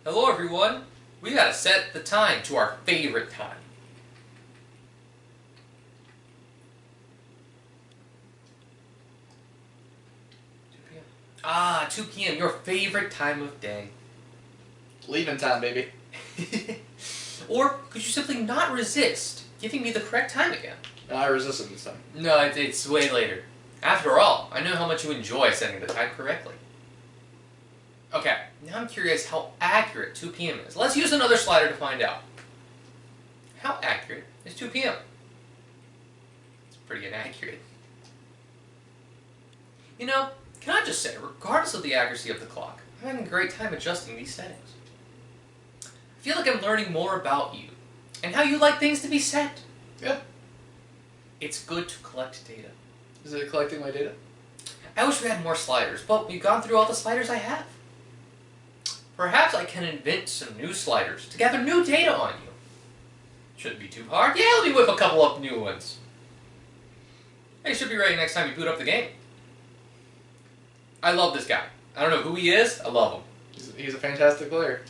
Hello everyone! We gotta set the time to our favorite time. Ah, 2 p.m., your favorite time of day. Leaving time, baby. Or could you simply not resist giving me the correct time again? No, I resisted this time. No, it's way later. After all, I know how much you enjoy setting the time correctly. Okay, now I'm curious how accurate 2 p.m. is. Let's use another slider to find out. How accurate is 2 p.m.? It's pretty inaccurate. You know, can I just say, regardless of the accuracy of the clock, I'm having a great time adjusting these settings. I feel like I'm learning more about you, and how you like things to be set. Yeah. It's good to collect data. Is it collecting my data? I wish we had more sliders, but we've gone through all the sliders I have. Perhaps I can invent some new sliders to gather new data on you. Shouldn't be too hard. Yeah, let me whip a couple up new ones. Hey, should be ready next time you boot up the game. I love this guy. I don't know who he is. I love him. He's a fantastic player.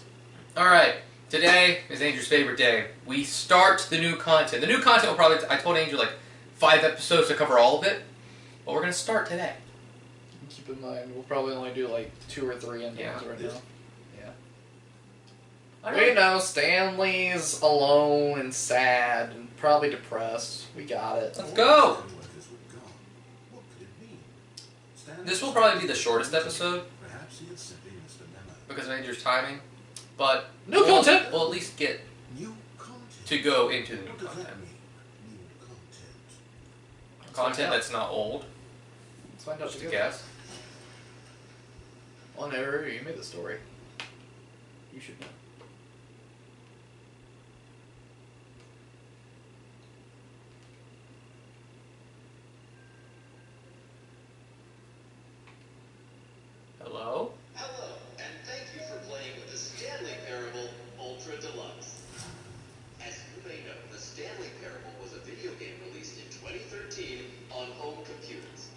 Alright, today is Angel's favorite day. We start the new content. The new content will probably, I told Angel like 5 episodes to cover all of it, but we're going to start today. Keep in mind, we'll probably only do like 2 or 3 endings right now. We know Stanley's alone and sad and probably depressed. We got it. Let's go! This will probably be the shortest episode because of Angel's timing, but new content! We'll at least get to go into the new content. Content that's not old. Let's find out Just a guess. Well, never. You made the story. You should know. Hello? Hello, and thank you for playing with the Stanley Parable Ultra Deluxe. As you may know, the Stanley Parable was a video game released in 2013 on home computers.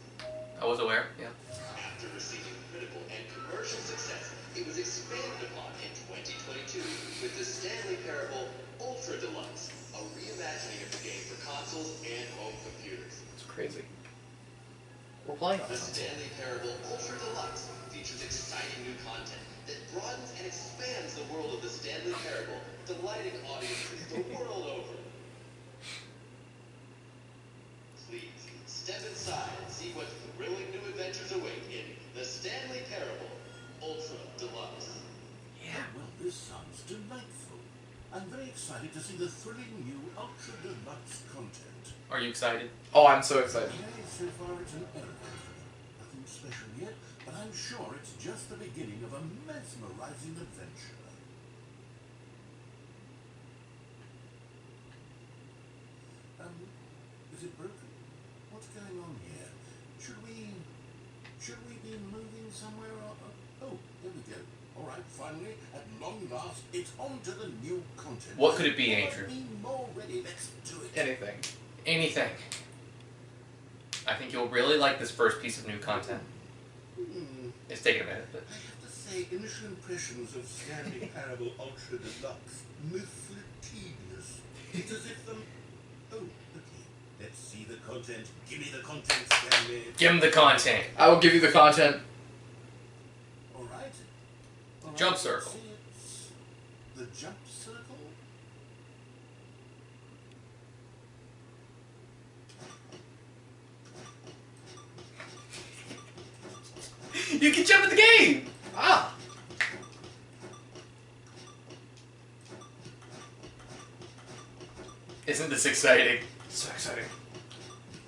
I was aware, yeah. After receiving critical and commercial success, it was expanded upon in 2022 with the Stanley Parable Ultra Deluxe, a reimagining of the game for consoles and home computers. It's crazy. We're playing on The it. Stanley Parable Ultra Deluxe features exciting new content that broadens and expands the world of the Stanley Parable, delighting audiences the world over. Please, step inside and see what thrilling new adventures await in the Stanley Parable Ultra Deluxe. Yeah. Well, this sounds delightful. I'm very excited to see the thrilling new Ultra Deluxe content. Are you excited? Oh, I'm so excited. Okay, so far it's an elevator. Nothing special yet, but I'm sure it's just the beginning of a mesmerizing adventure. Is it broken? What's going on here? Should we be moving somewhere? Oh, there we go. All right, finally, at long last, it's on to the new content. What could it be, Andrew? Be more ready. Let's do it. Anything. Anything. I think you'll really like this first piece of new content. It's taking a minute, but... I have to say, initial impressions of Stanley Parable Ultra Deluxe, mostly tedious. It's as if them... Oh, okay. Let's see the content. Give me the content, Stanley. Give him the content. I will give you the content. All right. Jump circle. See, it's the jump circle? You can jump in the game! Ah! Isn't this exciting? So exciting.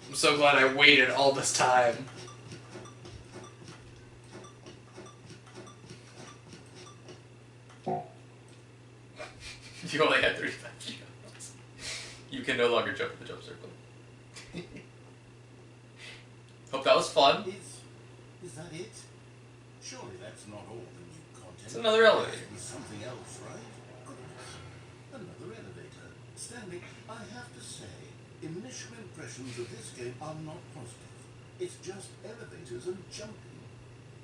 I'm so glad I waited all this time. You only had 35 jumps. You can no longer jump in the jump circle. Hope that was fun. Is that it? Surely that's not all the new content. It's another elevator. There must be something else, right? Goodness. Another elevator. Stanley, I have to say, initial impressions of this game are not positive. It's just elevators and jumping.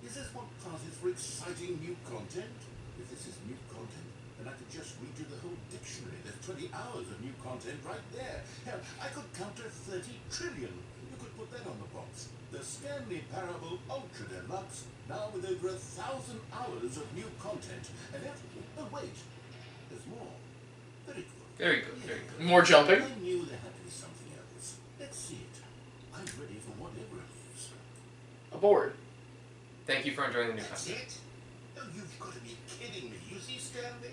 Is this what passes for exciting new content? If this is new content, then I could just read you the whole dictionary. There's 20 hours of new content right there. Hell, I could counter 30 trillion. You could put that on the box. The Stanley Parable Ultra Deluxe, now with over 1,000 hours of new content. And that, oh wait, there's more. Very good. Very good, very good. More jumping. I knew there had to be something else. Let's see it. I'm ready for whatever it is. Aboard. Thank you for enjoying the new That's content. it? Oh, you've got to be kidding me. You see, Stanley?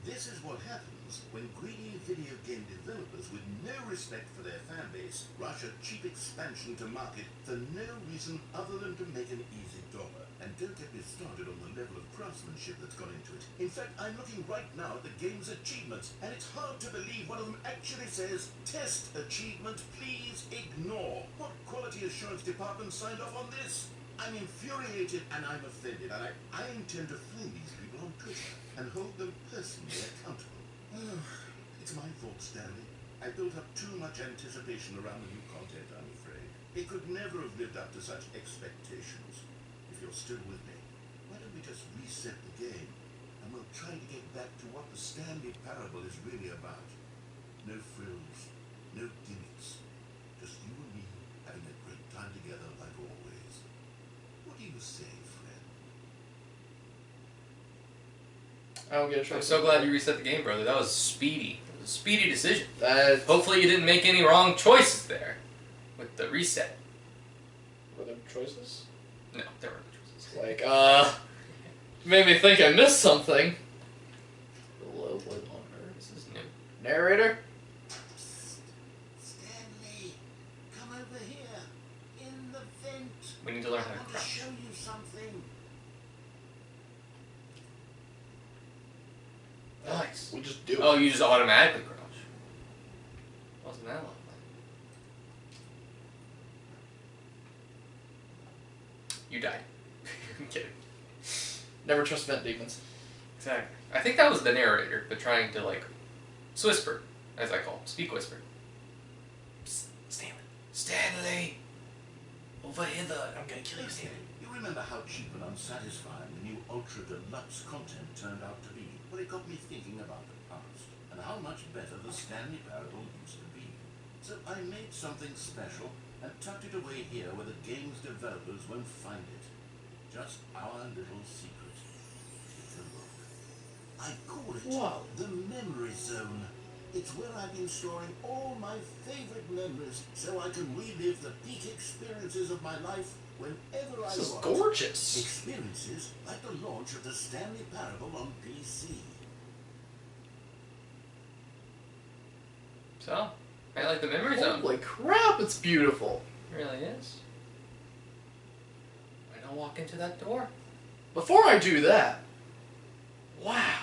This is what happens when greedy video game developers with no respect for their fan base rush a cheap expansion to market for no reason other than to make an easy dollar. And don't get me started on the level of craftsmanship that's gone into it. In fact, I'm looking right now at the game's achievements, and it's hard to believe one of them actually says, "Test achievement, please ignore." What quality assurance department signed off on this? I'm infuriated and I'm offended, and I intend to phone these people on Twitter and hold them personally accountable. It's my fault, Stanley. I built up too much anticipation around the new content, I'm afraid. It could never have lived up to such expectations. If you're still with me, why don't we just reset the game, and we'll try to get back to what the Stanley Parable is really about. No frills, no gimmicks, just you and me having a great time together like always. What do you say, friend? I don't get a I'm choice. so glad you reset the game, brother. That was speedy. It was a speedy decision. Hopefully, Hopefully you didn't make any wrong choices there with the reset. were there choices? No, there were no choices. Like, made me think I missed something. The lovely wonder. This is new. Narrator? Stanley, come over here. In the vent. We need to learn I how to want to crouch. show you something. Nice. We just do it. Oh, you just automatically crouch. Wasn't that lovely? You died. I'm kidding. Never trust vent demons. Exactly. I think that was the narrator, but trying to like whisper, as I call him, speak whisper. Psst, Stanley. Stanley! Over hither. I'm gonna kill you, Stanley. You remember how cheap and unsatisfying the new Ultra Deluxe content turned out to be? Well, it got me thinking about the past and how much better the Stanley Parable used to be. So I made something special and tucked it away here where the game's developers won't find it. Just our little secret. Take a look. I call it Wow. the Memory Zone. It's where I've been storing all my favorite memories so I can relive the peak experiences of my life whenever I This is want. gorgeous. Experiences like the launch of the Stanley Parable on PC. So, I like the memory zone. Holy crap, it's beautiful. It really is. I don't walk into that door. Before I do that, Wow.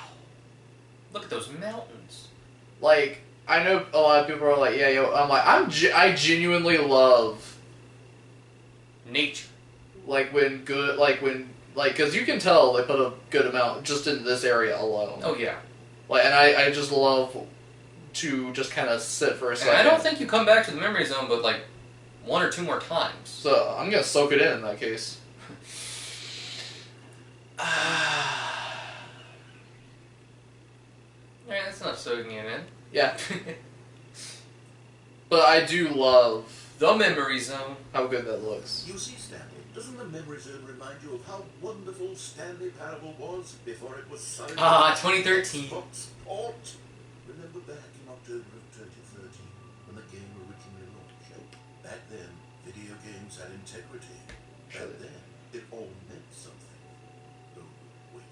Look at those mountains. like, I know a lot of people are like, yeah, yo, I'm like, I genuinely love, Nature. like, because you can tell they put a good amount just in this area alone. Oh yeah. Like, and I just love to just kind of sit for a And second. I don't think you come back to the memory zone but like one or two more times. So, I'm gonna soak it in that case. Alright, that's not soaking it in. Yeah. But I do love The memory zone. how good that looks. You see, Stanley, doesn't the Memory Zone remind you of how wonderful Stanley Parable was before it was signed? Ah, 2013. Xbox port. Remember back in October of 2013 when the game originally launched? Back then, video games had integrity. Back Sure. then, it all meant something. Oh, wait.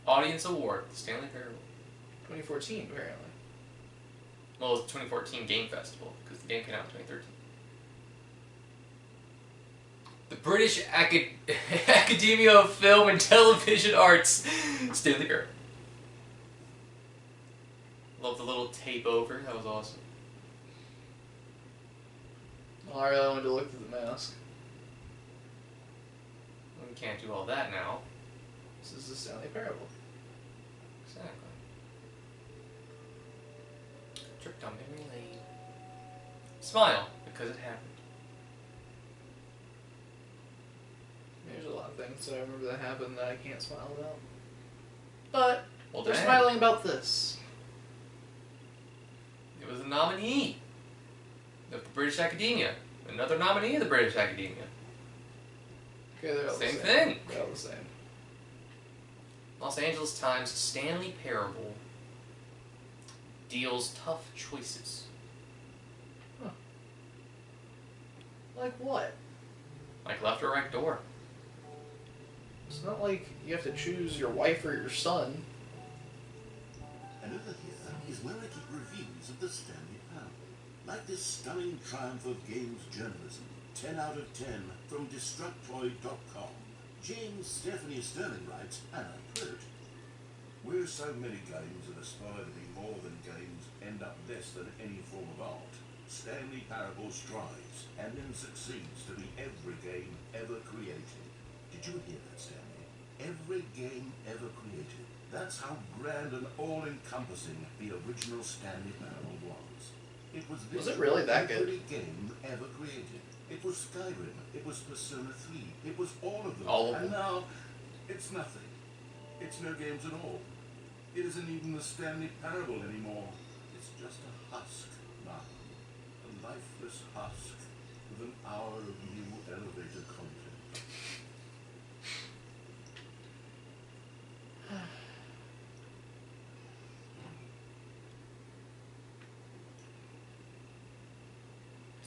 Audience Award, Stanley Parable. 2014, apparently. Well, it was 2014 Game Festival, because the game came out in 2013. The British Academia of Film and Television Arts, Stanley Parable. Love the little tape over, that was awesome. Well, I really wanted to look through the mask. We can't do all that now. This is the Stanley Parable. Exactly. Trip down memory lane. Smile, because it happened. things that I remember that happened that I can't smile about. But Well, they're dang. smiling about this. It was a nominee of the British Academia. Another nominee of the British Academia. Okay, they're all Same the same. thing. They're all the same. Los Angeles Times Stanley Parable deals tough choices. Like what? Like left or right door. It's not like you have to choose your wife or your son. And over here is where I keep reviews of the Stanley Parable. Like this stunning triumph of games journalism. 10 out of 10 from Destructoid.com. James Stephanie Sterling writes, and I quote, "Where so many games that aspire to be more than games end up less than any form of art, Stanley Parable strives and then succeeds to be every game ever created." Did you hear that, Stanley? Every game ever created. That's how grand and all-encompassing the original Stanley Parable was. It was it really that good? every game ever created. It was Skyrim. It was Persona 3. It was all of them. All of and them. now, it's nothing. It's no games at all. It isn't even the Stanley Parable anymore. It's just a husk now. A lifeless husk with an hour of new elevator content.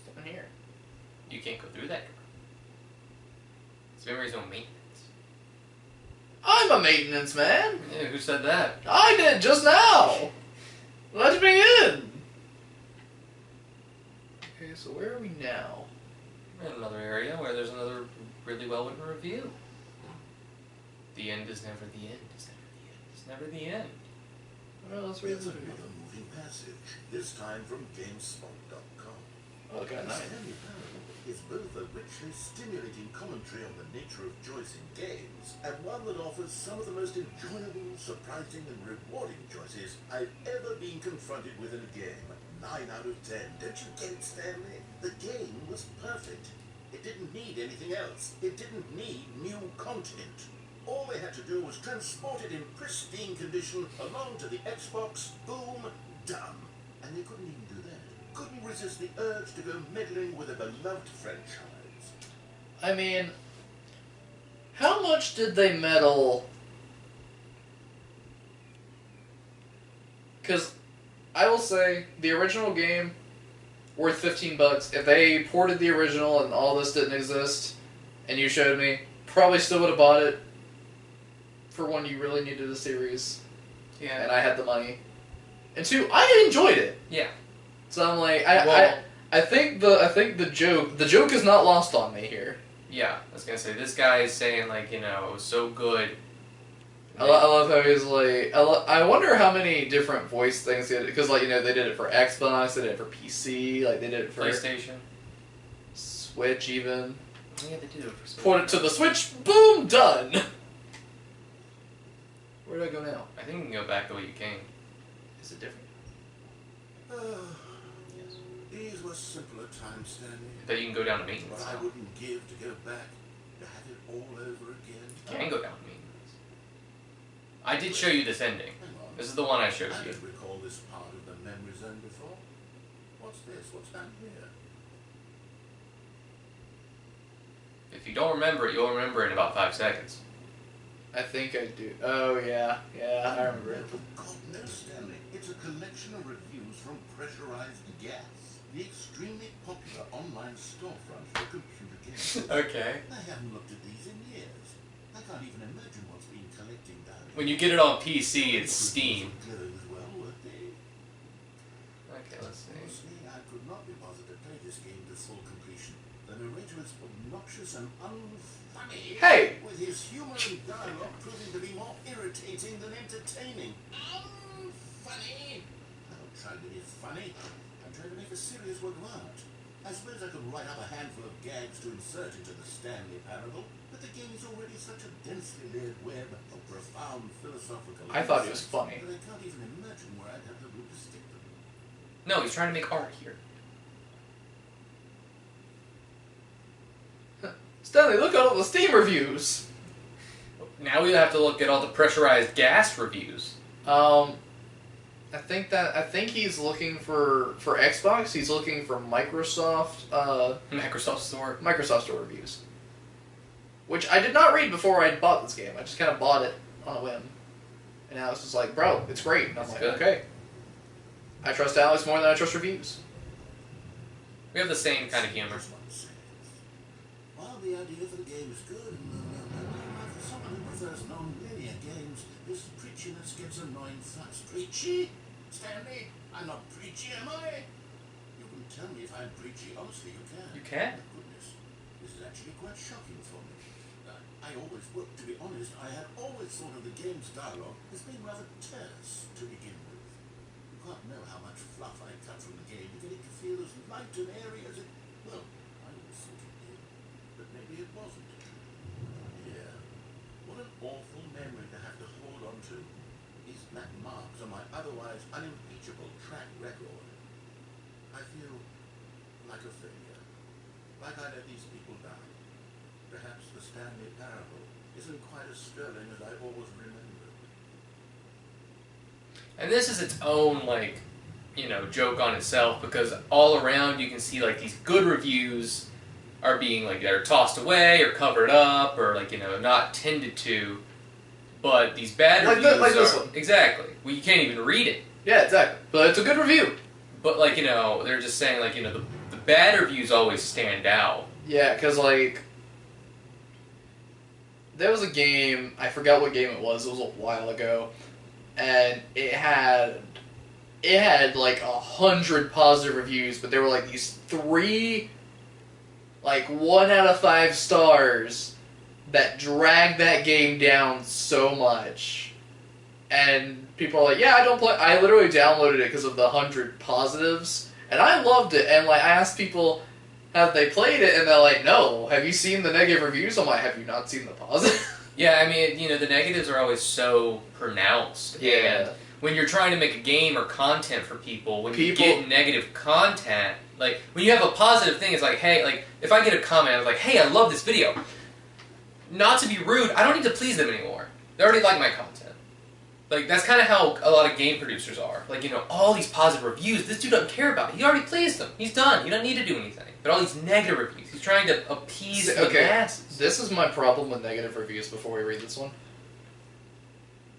Step in here. You can't go through that door. This memory's no maintenance. I'm a maintenance man. Yeah, who said that? I did just now. Let me in. Okay, so where are we now? We're in another area where there's another really well-written review. The end is never the end. It's never the end. It's never the end. Well, let's read There's the another moving passage, this time from GameSpot.com. Oh, okay, nice. Stanley Parable is both a richly stimulating commentary on the nature of choice in games, and one that offers some of the most enjoyable, surprising, and rewarding choices I've ever been confronted with in a game. 9 out of 10. Don't you get it, Stanley? The game was perfect. It didn't need anything else. It didn't need new content. All they had to do was transport it in pristine condition along to the Xbox. Boom, done. And they couldn't even do that. Couldn't resist the urge to go meddling with a beloved franchise. I mean, how much did they meddle? Because I will say the original game worth $15. If they ported the original and all this didn't exist, and you showed me, probably still would have bought it. For one, you really needed a series, Yeah. and I had the money. And two, I enjoyed it. Yeah. So I'm like, I think the joke is not lost on me here. Yeah. I was gonna say this guy is saying like it was so good. I love how he's like, I wonder how many different voice things they did, because like they did it for Xbox, they did it for PC, like they did it for PlayStation. Switch even. Oh, yeah, they did it for Switch. Port it to the Switch, boom, done. Where do I go now? I think you can go back the way you came. Is it different? Yes. These were simpler times, Stanley. That you can go down to maintenance What I now. wouldn't give to go back, to have it all over again. You can go down to maintenance. I did show you this ending. Hang on. This is the one I showed I you. don't recall this part of the memory zone before. What's this? What's down here? If you don't remember it, you'll remember it in about 5 seconds. I think I do. Oh yeah, I remember it. Oh, God, no, Stanley. It's a collection of reviews from Pressurized Gas, the extremely popular online storefront for computer games. Okay. I haven't looked at these in years. I can't even imagine what's been collecting down here. When you get it on PC, it's Steam. Glowing as well, weren't they? Okay, let's see. Honestly, I could not be bothered to play this game to full completion. The narrator is obnoxious and unfunny. Hey! With his humor and dialogue proving to be more irritating than entertaining. Unfunny! I don't try to be funny. I try to make a serious work of art. I suppose I could write up a handful of gags to insert into the Stanley Parable, but the game is already such a densely layered web of profound philosophical I thought it was insights funny. that I can't even imagine where I'd have the room to stick them. No, he's trying to make art here. Stanley, look at all the Steam reviews. Now we have to look at all the pressurized gas reviews. I think he's looking for Xbox. He's looking for Microsoft. Microsoft Store Reviews, which I did not read before I bought this game. I just kind of bought it on a whim, and Alex was like, "Bro, it's great." And I'm like, good. "Okay." I trust Alex more than I trust reviews. We have the same kind of humor. While the idea for the game is good, for someone who prefers non-linear games, this preachiness gets annoying fast. Preachy? Stanley, I'm not preachy, am I? You can tell me if I'm preachy. Honestly, you can. You can? My goodness, this is actually quite shocking for me. To be honest, I had always thought of the game's dialogue as being rather terse to begin with. You can't know how much fluff I cut from the game to get it to feel as light and airy as it... Well, I always thought it did, but maybe it wasn't. Yeah. What an awful memory to have to hold on to. These black marks on my otherwise unimpeachable track record. I feel like a failure. Like I let these people down. Perhaps the Stanley Parable isn't quite as sterling as I always remembered. And this is its own, like, joke on itself, because all around you can see, like, these good reviews are being, like, they're tossed away or covered up or, like, not tended to. But these bad reviews like this one. Exactly. Well, you can't even read it. Yeah, exactly. But it's a good review. But, like, they're just saying, like, the bad reviews always stand out. Yeah, because, like, there was a game, I forgot what game it was a while ago, and it had like 100 positive reviews, but there were like these 3, like 1 out of 5 stars that dragged that game down so much. And people are like, yeah, I literally downloaded it because of the 100 positives, and I loved it, and like I asked people, have they played it? And they're like, no. Have you seen the negative reviews? I'm like, have you not seen the positive? Yeah, I mean, the negatives are always so pronounced. Yeah. And when you're trying to make a game or content for people, when you get negative content, like, when you have a positive thing, it's like, hey, like, if I get a comment, I'm like, hey, I love this video. Not to be rude, I don't need to please them anymore. They already like my content. Like, that's kind of how a lot of game producers are. Like, all these positive reviews, this dude doesn't care about it. He already pleased them. He's done. He doesn't need to do anything. But all these negative reviews, he's trying to appease the masses. This is my problem with negative reviews before we read this one.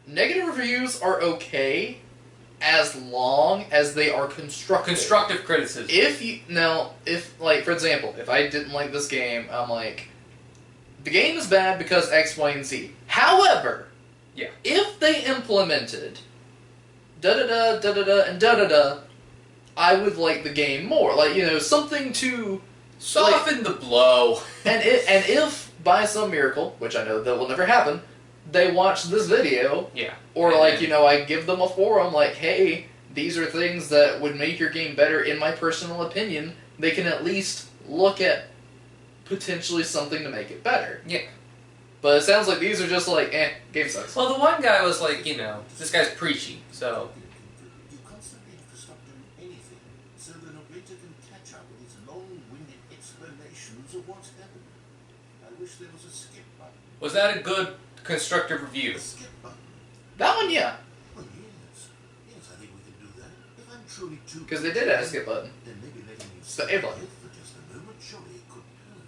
Negative reviews are okay as long as they are constructive. Constructive criticism. If like, for example, if I didn't like this game, I'm like, the game is bad because X, Y, and Z. However, yeah, if they implemented da-da-da, da-da-da, and da-da-da, I would like the game more. Like, something to soften the blow. And if, by some miracle, which I know that will never happen, they watch this video, yeah, or I give them a forum, like, hey, these are things that would make your game better in my personal opinion, they can at least look at potentially something to make it better. Yeah. But it sounds like these are just like, game sucks. Well, the one guy was like, this guy's preachy, so... You constantly have to stop doing anything so the narrator can catch up with his long-winded explanations of what's happened. I wish there was a skip button. Was that a good constructive review? A skip button? That one, yeah. Oh, yes. Yes, I think we can do that. If I'm truly too... Because they did have a skip button. Then maybe letting you It's the A button. for just a moment surely couldn't hurt.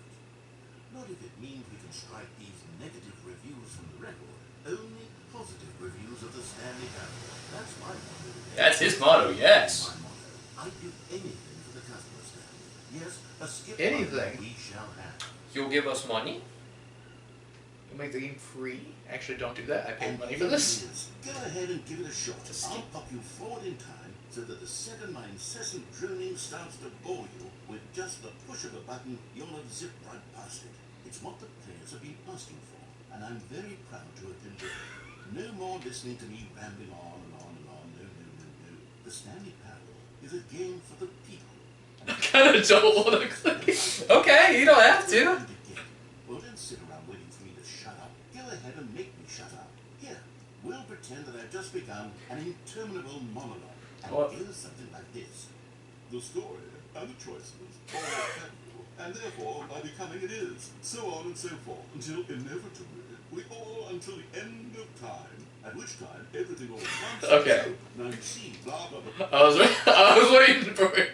Not if it means we can strike these negative reviews from the record. Only positive reviews of the Stanley Parable. That's my motto. That's his motto, yes. My motto. I'd do anything for the customer, Stanley. Yes, a skip Anything. button we shall have. You'll give us money? You'll make the game free? Actually, don't do that. I paid And money for this. yes, go ahead and give it a shot. To skip. I'll pop you forward in time so that the second my incessant droning starts to bore you with just the push of a button, you'll have zipped right past it. It's what the players have been asking for, and I'm very proud to have delivered. No more listening to me rambling on and on and on. No, no, no, no. The Stanley Parable is a game for the people. I kind of don't want to click it. Okay, you don't have to. Well, don't sit around waiting for me to shut up. Go ahead and make me shut up. Here, we'll pretend that I've just begun an interminable monologue. And What? it goes something like this. The story and the choices all are and therefore by becoming it is, so on and so forth, until inevitably we all until the end of time, at which time everything all at once. Okay. So, now you see, blah blah blah. I was waiting for it.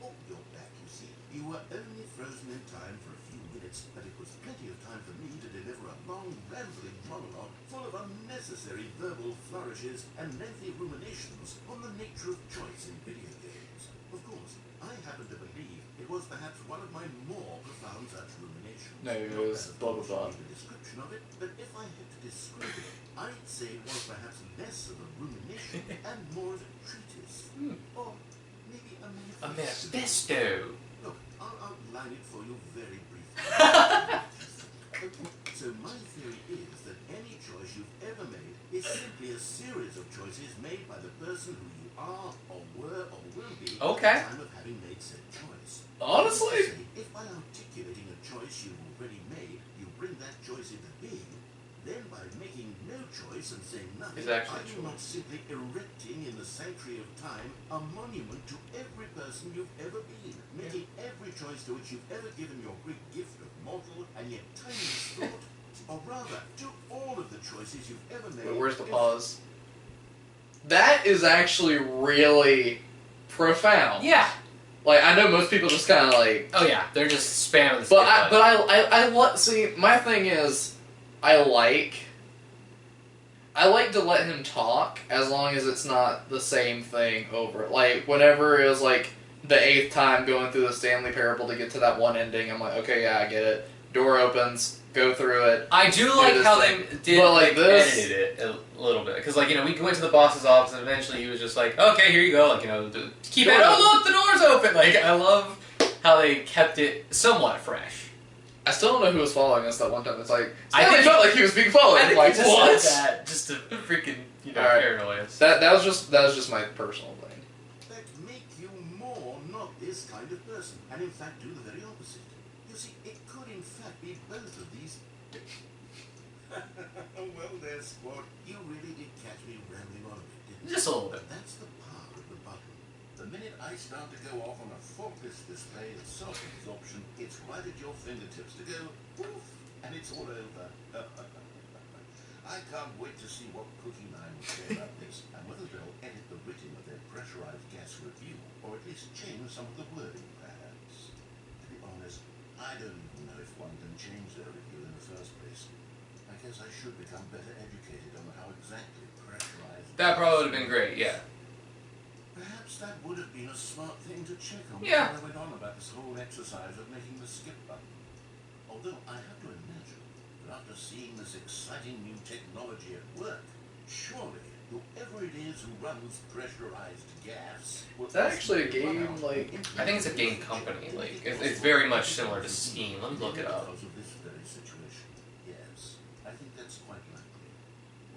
Oh, you're back, you see. You were only frozen in time for a few minutes, but it was plenty of time for me to deliver a long, rambling monologue full of unnecessary verbal flourishes and lengthy ruminations on the nature of choice in video games. Of course, I happen to believe it was perhaps one of my more profound such ruminations. No, it Not was that blah, blah, blah. the description of it, but if I had to describe it, I'd say it was perhaps less of a rumination and more of a treatise. Or maybe a A manifesto. manifesto. Look, I'll outline it for you very briefly. So my theory is that any choice you've ever made is simply a series of choices made by the person who you are or were or will be Okay. at the time of having made said choice. Honestly? If by articulating a choice you've already made, you bring that choice into being, then by making no choice and saying nothing, Is actually are you choice. not simply erecting in the sanctuary of time a monument to every person you've ever been, making every choice to which you've ever given your great gift of mortal and yet tiniest thought, or rather, to all of the choices you've ever made. Wait, where's the pause? That is actually really profound. Yeah. Like, I know most people just kind of like, Oh yeah, they're just spamming the but skip button. see, my thing is, I like to let him talk as long as it's not the same thing over. Like, whenever it was like the 8th time going through the Stanley Parable to get to that one ending, I'm like, okay, yeah, I get it. Door opens, go through it. I do like this how thing. they did But, like, this- edited it a little bit because, like, you know, we went to the boss's office and eventually he was just like, "Okay, here you go." Like, you know, keep it. Door Oh, look, the door's open. Like, I love how they kept it somewhat fresh. I still don't know who was following us that one time. It's like, I Stanley think- felt like he was being followed. I think like, he just what? said that just to freaking, you know, Alright. paranoid us. That was just my personal thing. That make you more not this kind of person, and in fact do the very opposite. You see, it could in fact be both of these. Well, there, sport. You really did catch me rambling on a bit, didn't you? Just a little bit. That's the power of the button. The minute I start to go off on a faultless display of self-absorption, it's right at your fingertips to go woof, and it's all over. I can't wait to see what Cookie Nine will say about this, and whether they'll edit the written of their pressurized gas review, or at least change some of the wording, perhaps. To be honest, I don't even know if one can change their review in the first place. I guess I should become better educated on how exactly pressurized. That probably would have been great. Yeah. Perhaps that would have been a smart thing to check on Yeah. before I went on about this whole exercise of making the skip button. Although I have to imagine that after seeing this exciting new technology at work, surely whoever it is who runs pressurized gas will Is that actually a ultimately run game, out like- of I think it's a game company. Like, it's very much similar to Steam. Let me look it up. Because of this very situation. Yes, I think that's quite likely.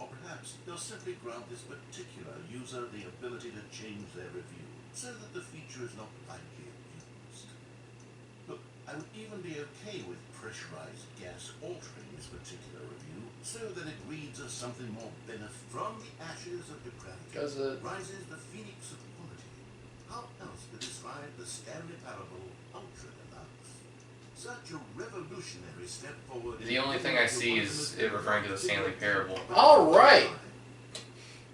Or perhaps they'll simply grant this particular user the ability to change their review so that the feature is not widely abused. Look, I would even be okay with pressurized gas altering this particular review so that it reads as something more benefit from the ashes of depravity. Does it? Rises the phoenix of quality. How else to describe the Stanley Parable Ultra Deluxe? Such a revolutionary step forward. The only thing I see is it referring to the Stanley Parable. All right.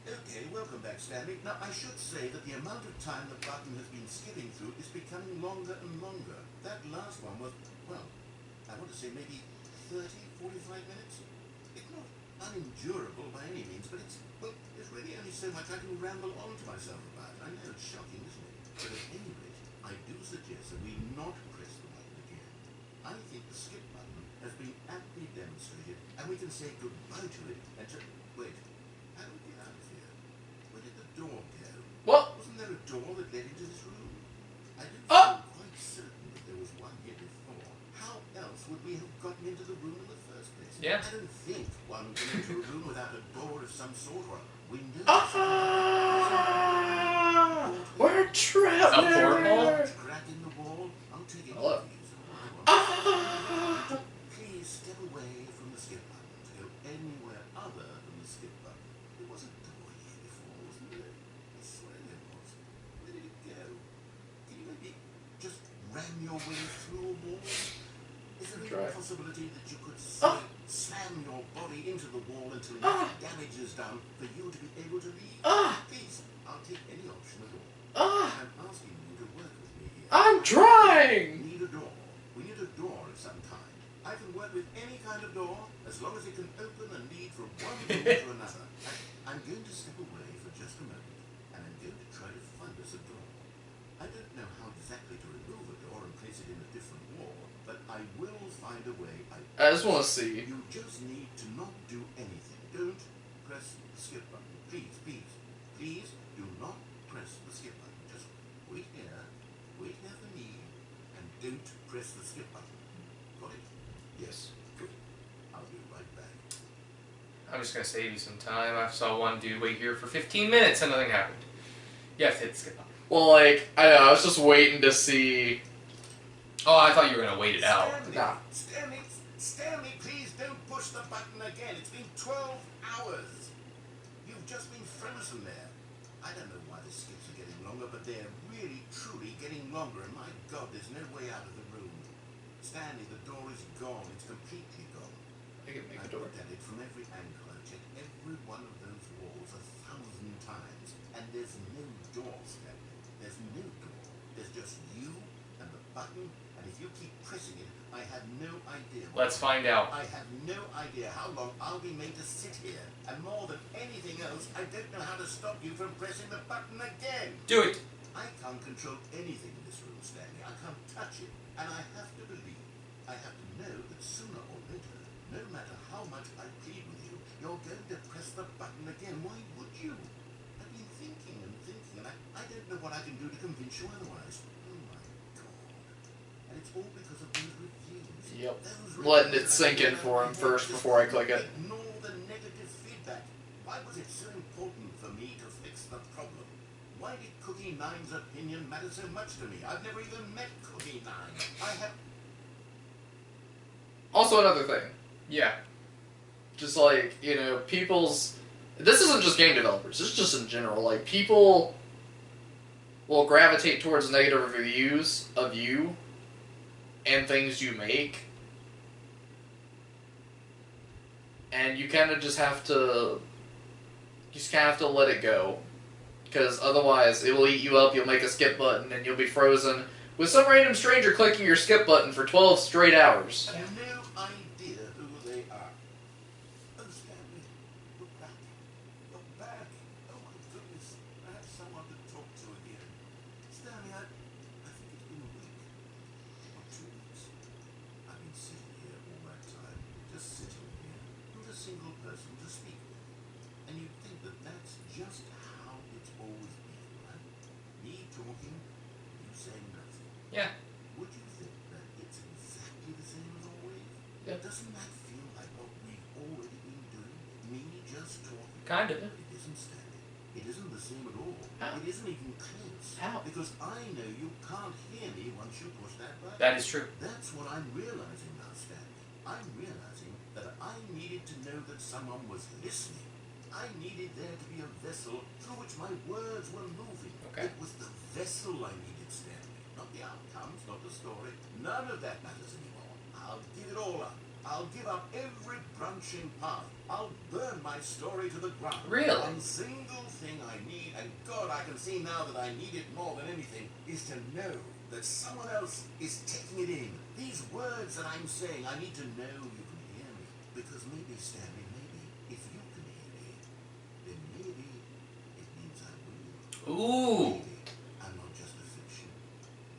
Okay, welcome back, Stanley. Now, I should say that the amount of time the button has been skipping through is becoming longer and longer. That last one was, well, I want to say maybe 30, 45 minutes. It's not unendurable by any means, but it's, well, there's really only so much I can ramble on to myself about. I know it's shocking, isn't it? But at any rate, I do suggest that we not press the button again. I think the skip button has been aptly demonstrated, and we can say goodbye to it and just, wait, how do we get out of here? Where did the door go? What? Wasn't there a door that led into this room? I didn't Oh! feel quite certain that there was one here before. How else would we have gotten into the room in the first place? Yeah. I don't think one can enter a room without a door of some sort or a window. Ah! We're trapped A portal? there. Crack in the wall. I'll take it. Hello. Easy. Ah! Please step away from the skip button to go anywhere other than the skip button. There was a door here before, wasn't there? I swear there was. Where did it go? Can you maybe just ram your way through a wall? Is there Try. any possibility that you could Ah! slam into the wall until enough damage is done for you to be able to leave. Please, I'll take any option at all. I'm asking you to work with me here. I'm trying! We need a door. We need a door of some kind. I can work with any kind of door as long as it can open and lead from one door to another. I'm going to step away for just a moment, and I'm going to try to find us a door. I don't know how exactly to remove a door and place it in a different wall, but I will find a way. I just want to see. You just need to not do anything. Don't press the skip button. Please, please, please do not press the skip button. Just wait here for me, and don't press the skip button. Got it? Yes. Good. I'll be right back. I'm just gonna save you some time. I saw one dude wait here for 15 minutes and nothing happened. You have to hit the skip button. Well, like, I don't know, I was just waiting to see. Oh, I thought you were gonna wait it out. Stanley, please don't push the button again. It's been 12 hours. You've just been frozen there. I don't know why the skips are getting longer, but they're really, truly getting longer. And my God, there's no way out of the room. Stanley, the door is gone. It's completely gone. I can make I've the door. looked at it from every angle. I've checked every one of those walls 1,000 times. And there's no door, Stanley. There's no door. There's just you and the button. And if you keep pressing it, I have no idea. Let's find out. I have no idea how long I'll be made to sit here. And more than anything else, I don't know how to stop you from pressing the button again. Do it. I can't control anything in this room, Stanley. I can't touch it. And I have to believe, I have to know that sooner or later, no matter how much I plead with you, you're going to press the button again. Why would you? I've been thinking, and I don't know what I can do to convince you otherwise. Oh my God. And it's all because of those reviews. Yep. Those Letting it reviews sink in for him first before I click it. Ignore the negative feedback. Why was it so important for me to fix the problem? Why did Cookie Nine's opinion matter so much to me? I've never even met Cookie Nine. I have... Also, another thing. Yeah. Just like, you know, people's... This isn't just game developers, this is just in general. Like, people will gravitate towards negative reviews of you and things you make. And you kind of just have to... You just kind of have to let it go. Because otherwise, it will eat you up, you'll make a skip button, and you'll be frozen with some random stranger clicking your skip button for 12 straight hours. I have no idea who they are. Oh, Stanley, look back. Look back. Oh, my goodness. I have someone to talk to again. Stanley, I think it's been a week. Or 2 weeks. I've been sitting here all that time. Just sitting here. Not a single person to speak with. And you'd think that that's just how it's always been, right? Me talking, you saying nothing. Yeah. Would you think that it's exactly the same as always? Yeah. Doesn't that feel like what we've already been doing? Me just talking? Kind of. It isn't, Stanley. It isn't the same at all. How? It isn't even close. How? Because I know you can't hear me once you push that button. That is true. That's what I'm realizing now, Stanley. I'm realizing that I needed to know that someone was listening. I needed there to be a vessel through which my words were moving. Okay. It was the vessel I needed, Stanley. Not the outcomes, not the story. None of that matters anymore. I'll give it all up. I'll give up every branching path. I'll burn my story to the ground. Really? One single thing I need, and God, I can see now that I need it more than anything, is to know that someone else is taking it in. These words that I'm saying, I need to know you can hear me. Because maybe, Stanley, maybe, if you can hear me, then maybe it means I will. Ooh. Maybe I'm not just a fiction.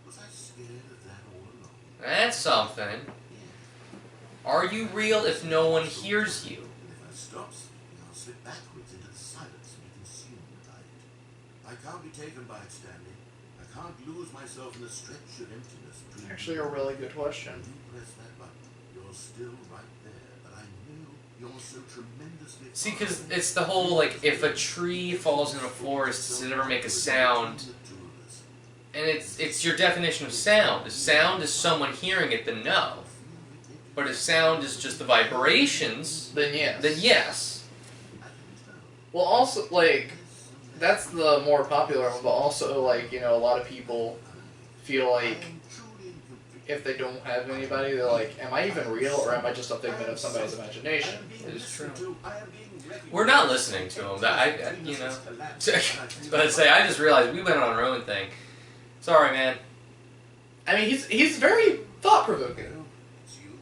Was I scared of that all along? That's something. Yeah. Are you real if no one hears you? And if I stop speaking, I'll slip backwards into the silence and be consumed by it. I can't be taken by it, Stanley. I can't lose myself in the stretch of emptiness. Actually, a really good question. When you press that button, you're still right there. But I knew you're so tremendously... See, because it's the whole, like, if a tree falls in a forest, does it ever make a sound? And it's your definition of sound. If sound is someone hearing it, then no. But if sound is just the vibrations, Then yes. then yes. Well, also, like, that's the more popular one, but also, like, you know, a lot of people feel like if they don't have anybody, they're like, am I even real, or am I just a figment of somebody's imagination? It is true. We're not listening to him. I you know. But I'd say, I just realized we went on our own thing. Sorry, man. I mean, he's very thought-provoking. It's you.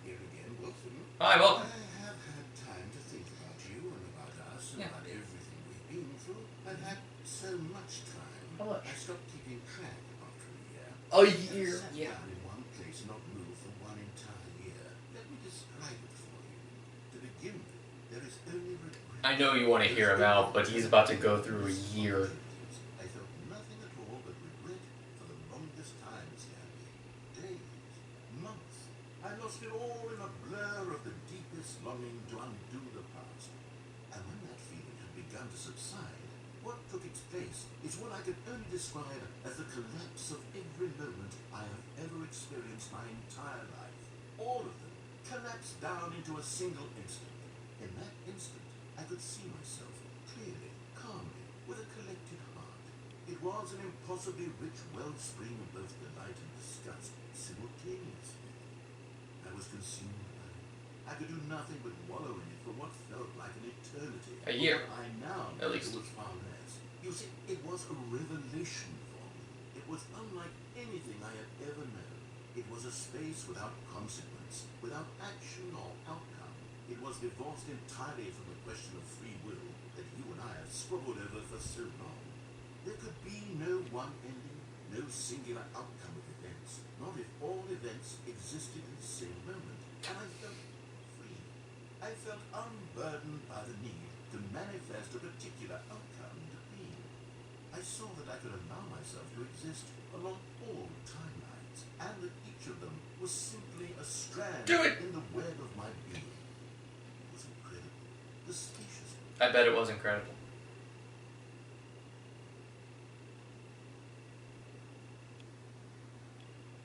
You're here again, Wilson. Hi, well, I have had time to think about you and about us and Yeah. about everything we've been through. I've had so much time. How much? I stopped keeping track after a year. A year. I sat Yeah. down in one place and not move for one entire year. Let me describe it for you. To begin with, there is only regret. I know you want to hear him out, but he's about to go through a year. I felt nothing at all but regret for the longest time, Stanley. Days, months. I lost it all in a blur of the deepest longing to undo the past. And when that feeling had begun to subside, what took its place is what I could only describe as the collapse of every moment I have ever experienced my entire life. All of them collapsed down into a single instant. In that instant, I could see myself clearly, calmly, with a collected heart. It was an impossibly rich wellspring of both delight and disgust simultaneously. I was consumed by it. I could do nothing but wallow in it for what felt like an eternity. A year. I now At knew least. it was far less. You see, it was a revelation for me. It was unlike anything I had ever known. It was a space without consequence, without action or outcome. It was divorced entirely from the question of free will that you and I have squabbled over for so long. There could be no one ending, no singular outcome of events, not if all events existed in the same moment. And I felt free. I felt unburdened by the need to manifest a particular outcome into being. I saw that I could allow myself to exist along all timelines, and that each of them was simply a strand Do it! in the web of my being. It was incredible. The spaciousness. I bet it was incredible.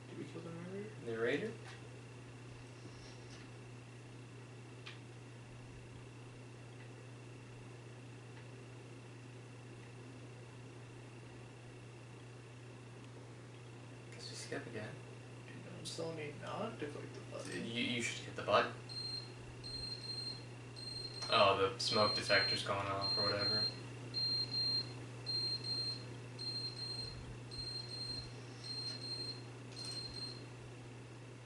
Did we kill the narrator? Narrator? Guess we skip again. It's telling me not to click the button. You should hit the button. Oh, the smoke detector's going off or whatever.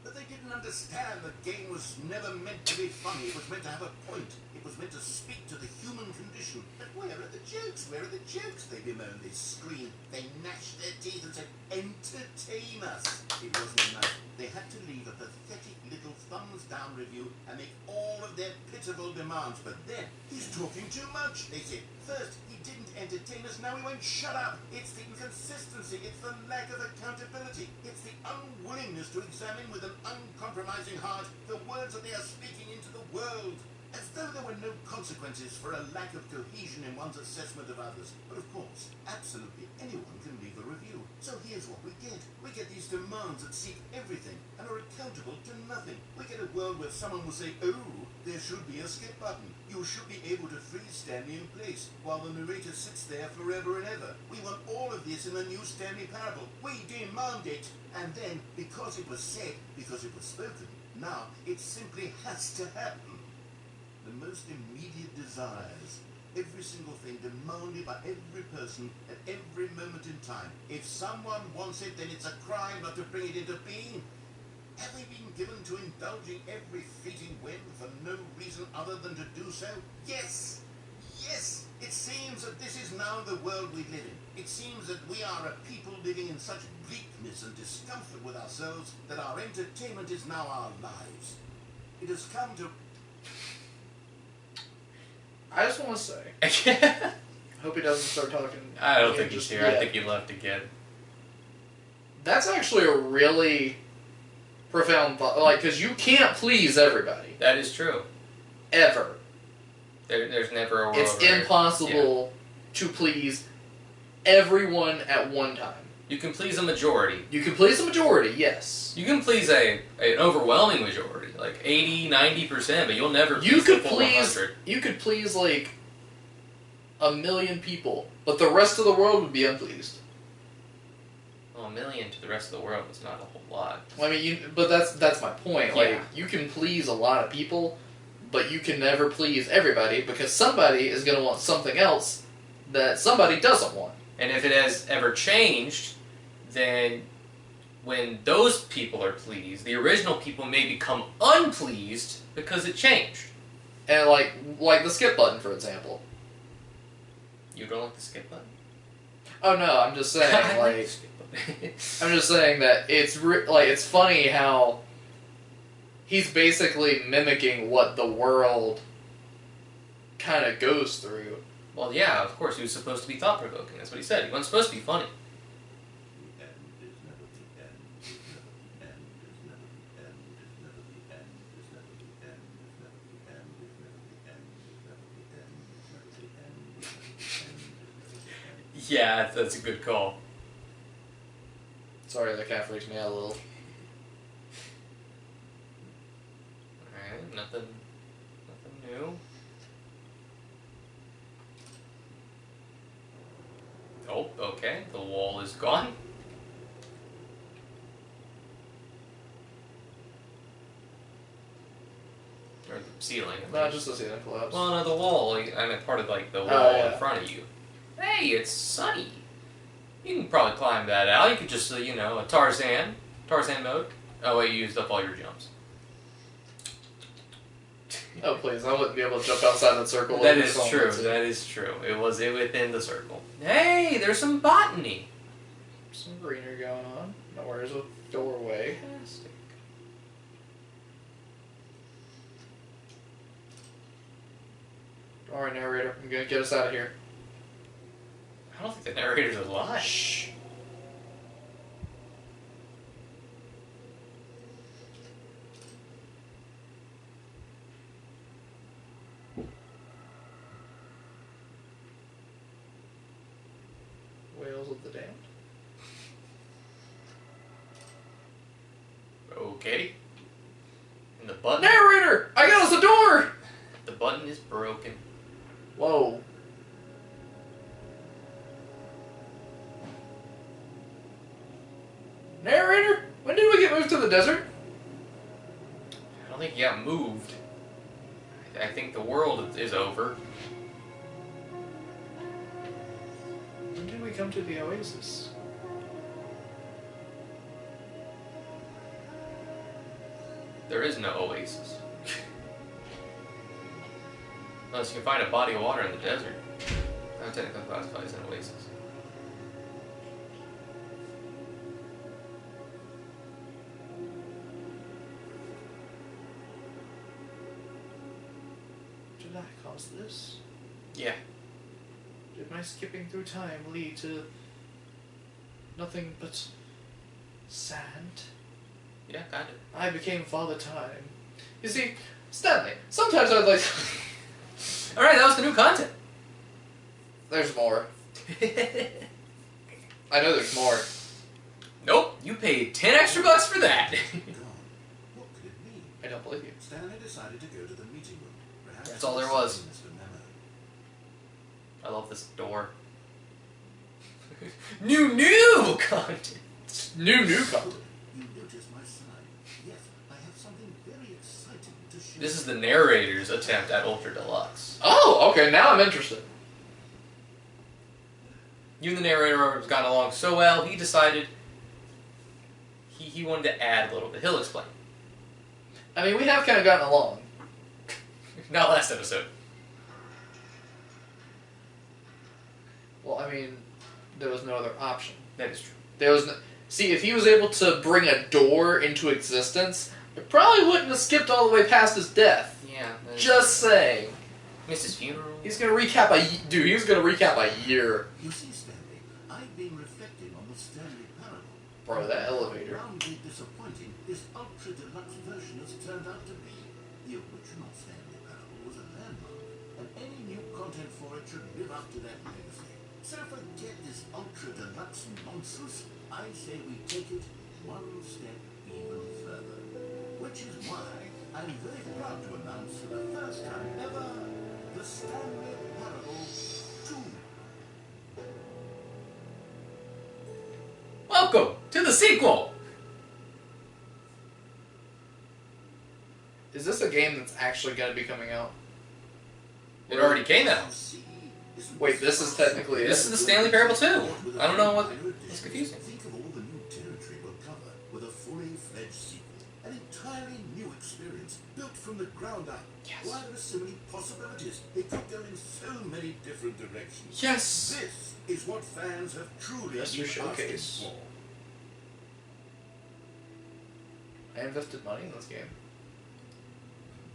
But they didn't understand the game was never meant to be funny. It was meant to have a point. It was meant to speak to the human condition. But where are the jokes? Where are the jokes? They bemoaned, they screamed, they gnashed their teeth and said, entertain us. It wasn't enough. They had to leave a pathetic little thumbs-down review and make all of their pitiful demands. But then, he's talking too much, they said. First, he didn't entertain us, now he won't shut up. It's the inconsistency, it's the lack of accountability, it's the unwillingness to examine with an uncompromising heart the words that they are speaking into the world. As though there were no consequences for a lack of cohesion in one's assessment of others. But of course, absolutely anyone can leave a review. So here's what we get. We get these demands that seek everything and are accountable to nothing. We get a world where someone will say, oh, there should be a skip button. You should be able to freeze Stanley in place while the narrator sits there forever and ever. We want all of this in the new Stanley parable. We demand it. And then, because it was said, because it was spoken, now it simply has to happen. The most immediate desires, every single thing demanded by every person at every moment in time. If someone wants it, then it's a crime not to bring it into being. Have they been given to indulging every fleeting whim for no reason other than to do so? Yes! Yes! It seems that this is now the world we live in. It seems that we are a people living in such bleakness and discomfort with ourselves that our entertainment is now our lives. It has come to... I just want to say, I hope he doesn't start talking. don't again think he's just here. I yet. think he left again. That's actually a really profound thought. Like, because you can't please everybody. That is true. Ever. There's never a world It's where- impossible to please everyone at one time. You can please a majority. You can please the majority, yes. You can please an overwhelming majority, like 80, 90%, but you'll never please You could the full please 100. you could please like 1 million people, but the rest of the world would be unpleased. Oh Well, a million to the rest of the world is not a whole lot. I mean, but that's my point. Yeah. Like, you can please a lot of people, but you can never please everybody because somebody is going to want something else that somebody doesn't want. And if it has ever changed, then when those people are pleased, the original people may become unpleased because it changed. And like the skip button, for example. You don't like the skip button? Oh no, I'm just saying, I like the like, skip button. I'm just saying that it's funny how he's basically mimicking what the world kind of goes through. Well, yeah, of course, he was supposed to be thought-provoking. That's what he said. He wasn't supposed to be funny. Yeah, that's a good call. Sorry, that kind of freaks me out a little. Alright, nothing new. Oh, okay, the wall is gone. Or the ceiling. at No, least. just the ceiling collapse. Well, no, the wall. I meant part of like the wall yeah. in front of you. Hey, it's sunny. You can probably climb that out. You could just, a Tarzan mode. Oh wait, you used up all your jumps. Oh please, I wouldn't be able to jump outside that circle. That is true. That is true. It was within the circle. Hey, there's some botany. Some greenery going on. Now where's a doorway? Fantastic. Alright, narrator, I'm gonna get us out of here. I don't think the narrator's alive. Shh. Whales of the Damned. Okay. And the button. Narrator! I got us a door! The button is broken. Whoa. Narrator? When did we get moved to the desert? I don't think he got moved. I think the world is over. When did we come to the oasis? There is no oasis. Unless you can find a body of water in the desert. That would technically classify as an oasis. Did I cause this? Yeah. Did my skipping through time lead to nothing but sand? Yeah, kind of. I became Father Time. You see, Stanley, sometimes I'd like to... Alright, that was the new content. There's more. I know there's more. Nope, you paid 10 extra bucks for that. Gone. What could it mean? I don't believe you. Stanley decided to go to the meeting room. Perhaps That's all there was. Mr. Memo. I love this door. new content. New content. You notice my sign? Yes, I have something very exciting to share. This is the narrator's attempt at Ultra Deluxe. Oh, okay, now I'm interested. You and the narrator have gotten along so well, he decided he wanted to add a little bit. He'll explain. I mean, we have kind of gotten along. Not last episode. Well, I mean, there was no other option. That is true. There was no... See, if he was able to bring a door into existence, it probably wouldn't have skipped all the way past his death. Yeah. Just saying. Missed his funeral. He's gonna recap Dude, he was gonna recap a year. You see, Stanley, I've been reflecting on the Stanley Parable. Bro, that elevator. Roundly disappointing this ultra deluxe version has turned out to be. The original Stanley Parable was a landmark, and any new content for it should live up to that legacy. So forget this ultra deluxe nonsense. I say we take it one step even further. Which is why I'm very proud to announce for the first time ever the Stanley Parable 2. Well, Welcome to the sequel. Is this a game that's actually going to be coming out? It already came out. Wait, this is technically it? This is the Stanley Parable 2. I don't know what. It's confusing. Think of all the new territory we'll cover with a fully fledged sequel. An entirely new experience built from the ground up. Yes. Why there are so many possibilities? They could go in so many different directions. Yes. This is what fans have truly That's your been showcase. asking for. I invested money in this game.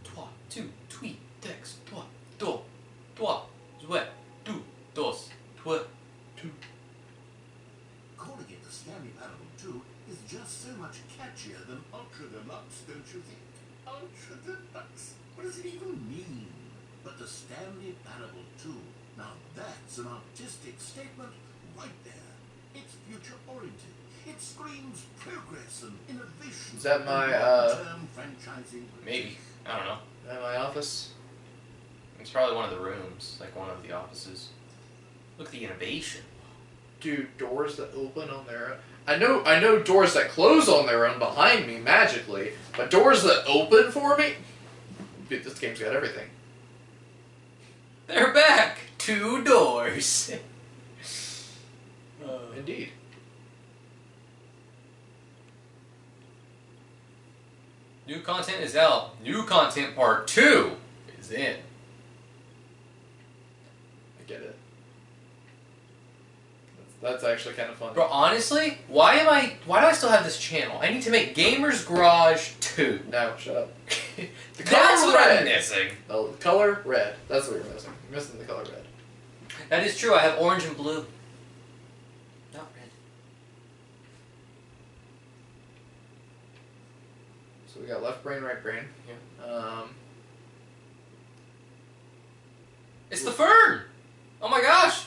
3, 2, 3, texte, 3, 2, 3, jouet, 2, 2, 3, 2. Calling it the Stanley Parable 2 is just so much catchier than Ultra Deluxe, don't you think? Ultra Deluxe? What does it even mean? But the Stanley Parable 2, now that's an artistic statement right there. It's future-oriented. It screams progress and innovation. Is that my, long-term franchising. Maybe. I don't know. At my office? It's probably one of the rooms, like one of the offices. Look at the innovation. Dude, doors that open on their own. I know doors that close on their own behind me magically, but doors that open for me? Dude, this game's got everything. They're back. 2 doors. Indeed. New content is out. New content part 2 is in. I get it. That's actually kind of fun. Bro, honestly, why do I still have this channel? I need to make Gamers Garage 2. No, shut up. The That's color what I'm red. missing. The color red. That's what you're missing. You're missing the color red. That is true. I have orange and blue. Not red. So we got left brain, right brain. Yeah. It's the fern. Oh my gosh.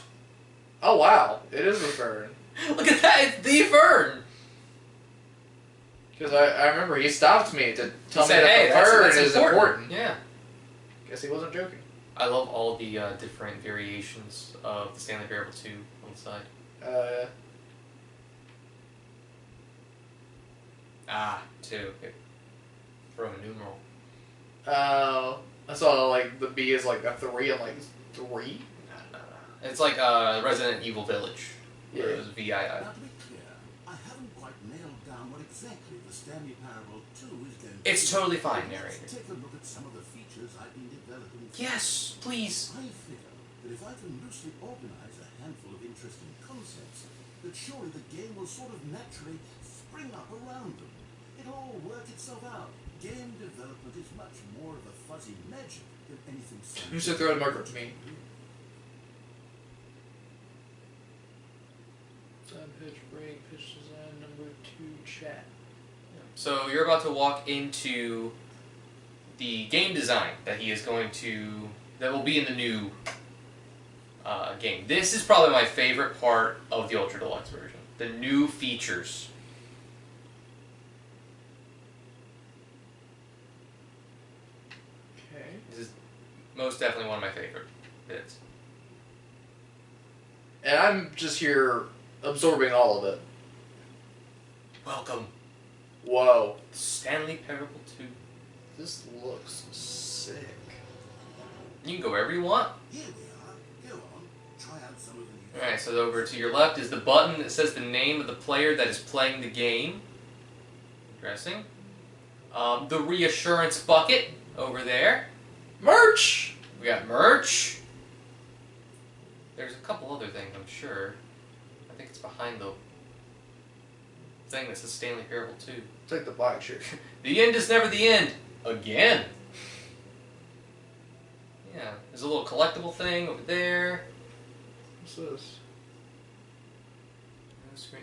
Oh wow, it is a fern. Look at that. It's the fern. Because I remember he stopped me to tell me said, that "Hey, the that's fern is important. Yeah. Guess he wasn't joking. I love all the different variations of the Stanley Parable 2 on the side. 2. Okay. Roman numeral. I saw like the B is like a 3. I'm like 3. No. It's like Resident Evil Village. Where it was VII. Now to be clear, I haven't quite nailed down what exactly the Stanley Parable 2 is going to It's be. totally fine, Let's narrator. take a look at some of the features I've been developing. Yes, please. I figure that if I can loosely organize a handful of interesting concepts, that surely the game will sort of naturally spring up around them. It'll all work itself out. Game development is much more of a fuzzy magic than anything. You should throw a marker to me. Design, pitch, break, pitch design, number 2, chat. So you're about to walk into the game design that he is going to, that will be in the new game. This is probably my favorite part of the Ultra Deluxe version. The new features. Okay. This is most definitely one of my favorite bits. And I'm just here absorbing all of it. Welcome, Whoa. Stanley Parable 2. This looks sick. You can go wherever you want. Here we are. Go on. Try out some of the new. Alright, so over to your left is the button that says the name of the player that is playing the game. Interesting. The reassurance bucket over there. Merch! We got merch. There's a couple other things, I'm sure. I think it's behind the thing that says Stanley Parable 2. It's like the black shirt. The end is never the end. Again. Yeah, there's a little collectible thing over there. What's this?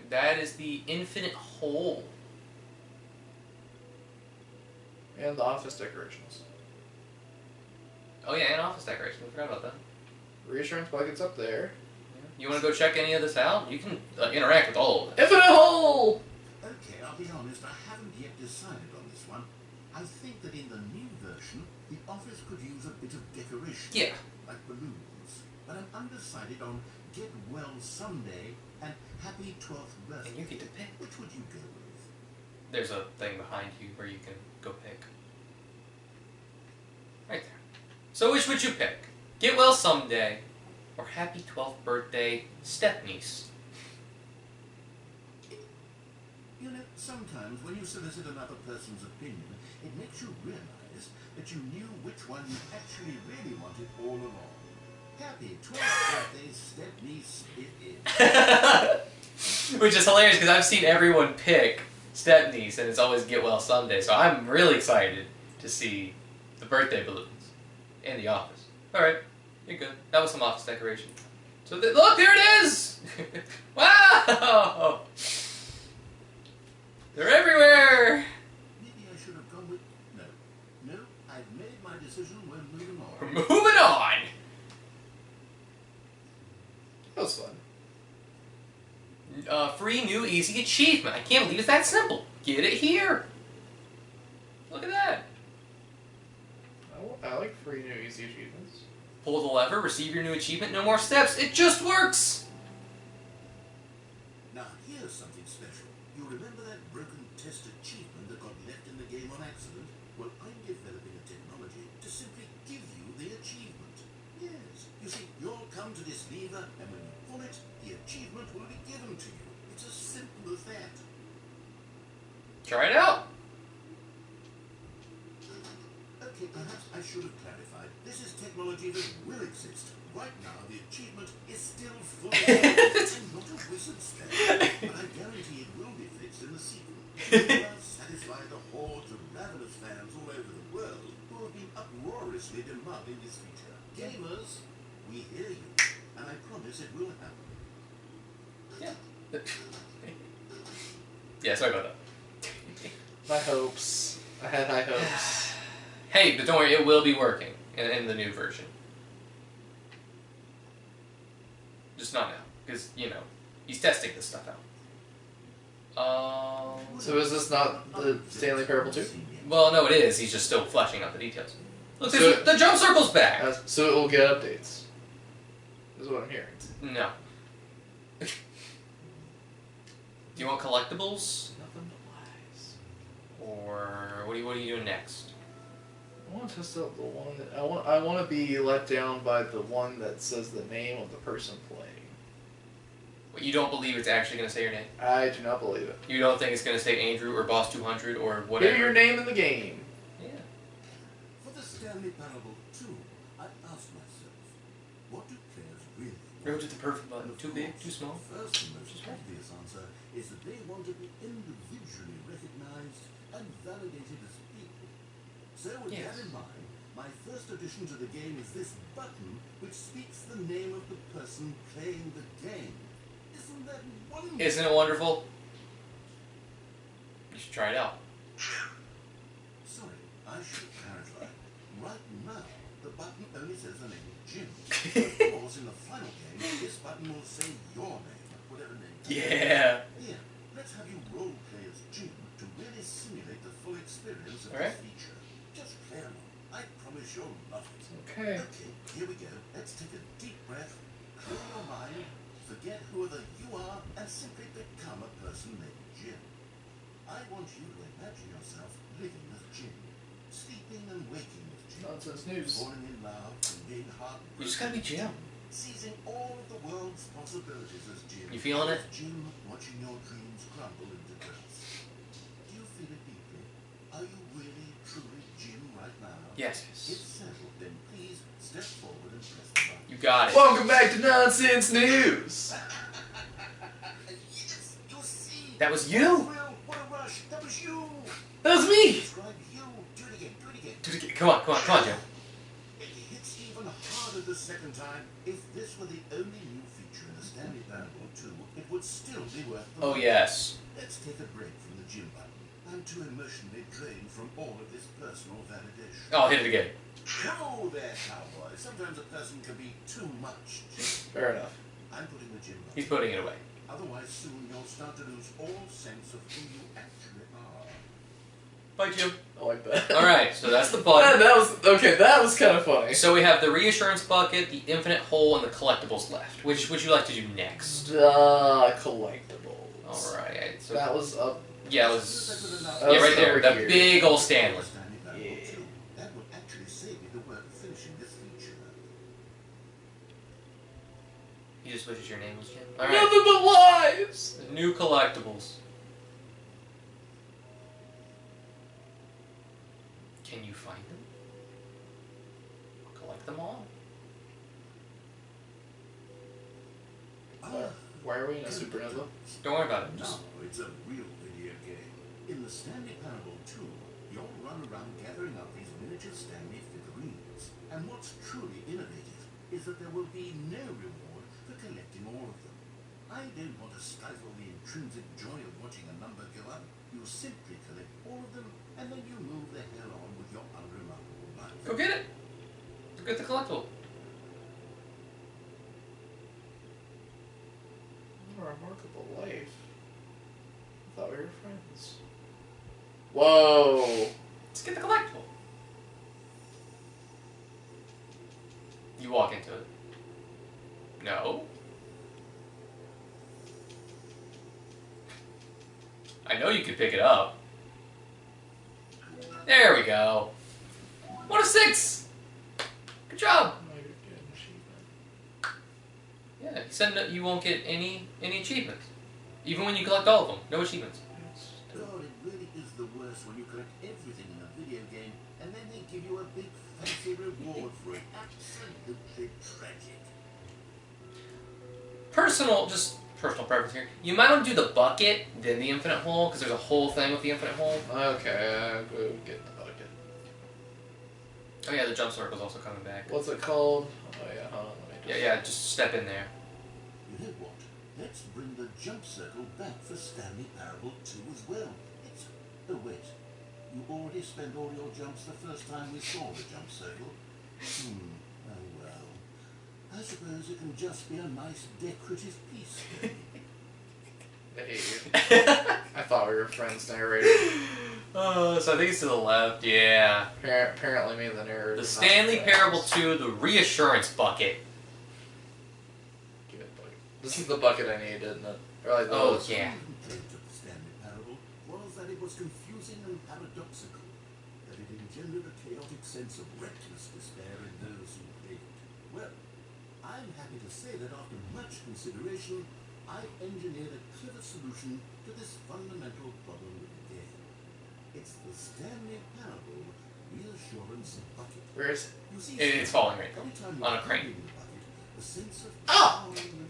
That is the infinite hole. And the office decorations. Oh yeah, and office decoration. I forgot about that. Reassurance bucket's up there. You want to go check any of this out? You can interact with all of it. Infinite hole! Okay, I'll be honest, I haven't yet decided on this one. I think that in the new version, the office could use a bit of decoration. Yeah. Like balloons. But I'm undecided on get well someday and happy 12th birthday. And you get to pick. Which would you go with? There's a thing behind you where you can go pick. Right there. So which would you pick? Get well someday, or happy 12th birthday step-niece? You know, sometimes when you solicit another person's opinion, it makes you realize that you knew which one you actually really wanted all along. Happy 12th birthday step-niece it is. Which is hilarious because I've seen everyone pick step-niece and it's always get well someday. So I'm really excited to see the birthday balloons in the office. Alright, you're good. That was some office decoration. So look, there it is! Wow! They're everywhere! Maybe I should have gone with... No, I've made my decision. We're moving on. We're moving on! That was fun. Free new easy achievement. I can't believe it's that simple. Get it here. Look at that. I like free new easy achievements. Pull the lever, receive your new achievement, no more steps. It just works. Now, here's something special. You remember that broken test achievement that got left in the game on accident? Well, I'm developing a technology to simply give you the achievement. Yes. You see, you'll come to this lever, and when you pull it, the achievement will be given to you. It's as simple as that. Try it out. Okay, perhaps I should have clarified. This is technology that will exist. Right now, the achievement is still full of I'm not a wizard, Stanley, but I guarantee it will be fixed in the sequel. It will satisfy the hordes of ravenous fans all over the world who have been uproariously demanding this feature. Gamers, we hear you, and I promise it will happen. Yeah. Yeah, sorry about that. My hopes. I had high hopes. Hey, but don't worry, it will be working in the new version. Just not now, because, you know, he's testing this stuff out. So is this not the Stanley Parable 2? Well, no, it is. He's just still fleshing out the details. Look, So- the jump circle's back. So it will get updates. Is what I'm hearing. No. Do you want collectibles? Nothing but lies. Or what are you doing next? I want to test out the one that I want to be let down by the one that says the name of the person playing. What, you don't believe it's actually going to say your name? I do not believe it. You don't think it's going to say Andrew or Boss 200 or whatever? Hear your name in the game. Yeah. For the Stanley Parable 2, I asked myself, what do players really want? Road to the perfect button. And of Too big, course, too small. The first and most obvious answer is that they want to be individually recognized and validated as people. So with Yes. that in mind, my first addition to the game is this button which speaks the name of the person playing the game. Isn't that wonderful? Isn't it wonderful? You should try it out. Sorry, I should clarify. Right now, the button only says the name of Jim. Of course, in the final game, this button will say your name, whatever name. that is. Yeah. Here, let's have you role play as Jim to really simulate the full experience of Alright. this feature. Just play along. I promise you'll love it. Okay. Okay, here we go. Let's take a deep breath, clear your mind, forget who you are, and simply become a person named Jim. I want you to imagine yourself living with Jim, sleeping and waking with Jim, Nonsense news. falling in love and being heartbroken. You just gotta be Jim. Seizing all of the world's possibilities as Jim. You feeling it? As Jim, watching your dreams crumble into dust. Do you feel it deeply? Are you really, truly Jim right now? Yes. If so, then please step forward and press the button. You got it. Welcome back to Nonsense News. Yes, you see. That was you. Well, what a rush. That was you. That was me. Describe you. Do it again. Do it again. Do it again. Come on, Jim. It hits even harder the second time. If this were the only new feature in the Stanley Parable 2, it would still be worth the Oh money. yes. Let's take a break from the gym button. I'm too emotionally drained from all of this personal validation. Oh, hit it again. Hello there, cowboy. Sometimes a person can be too much. Fair enough. I'm putting the gym button. He's putting it away. Otherwise, soon you'll start to lose all sense of who you actually are. Bye, Jim. I like that. Alright, so that's the that, button. that was okay. That was kind of funny. So we have the reassurance bucket, the infinite hole, and the collectibles left. Which would you like to do next? The collectibles. Alright, so That was up. yeah, it was That was right there. over That here. big old Stanley. Stanley Parable 2. That would actually save me the work of finishing this feature. You just wish your name was Jim. Alright. Nothing but lies. The new collectibles. Can you find them? Collect them all? Why are we in a supernova? Don't worry about it. No, Just it's a real video game. In the Stanley Parable 2, you'll run around gathering up these miniature Stanley figurines. And what's truly innovative is that there will be no reward for collecting all of them. I don't want to stifle the intrinsic joy of watching a number go up. You simply collect all of them, and then you move the hell on with your unremarkable life. go get it. Go get the collectible. What a remarkable life. I thought we were friends. Whoa. Let's get the collectible. You walk into it. No. I know you could pick it up. There we go. 1 of 6. Good job. Yeah, he said no, you won't get any achievements. Even when you collect all of them. No achievements. God, it really is the worst when you collect everything in a video game and then they give you a big fancy reward for it. Absolutely tragic. Personal preference here. You might want to do the bucket, then the infinite hole, because there's a whole thing with the infinite hole. Okay, we'll get the bucket. Oh yeah, the jump circle's also coming back. What's it called? Oh yeah, hold on, let me Yeah, just step in there. You know what? Let's bring the jump circle back for Stanley Parable 2 as well. It's... Oh wait, you already spent all your jumps the first time we saw the jump circle? Oh well. I suppose it can just be a nice decorative piece. I hate you. I thought we were friends, narrator. Oh, so I think it's to the left. Yeah. Apparently me and the narrator. The are not Stanley friends. Parable 2, the reassurance bucket. Give it bucket. This is the bucket I needed, isn't it? Or like Oh, those. yeah. The complaint of the Stanley Parable was that it was confusing and paradoxical, that it engendered a chaotic sense of reckless despair in those who played it. Well, I'm happy to say that after much consideration, I engineered a clever solution to this fundamental problem with the game. It's the Stanley Parable reassurance bucket. Where is it? You see, It's falling right every time on a you're crane. holding the bucket, the sense of Ah! calm and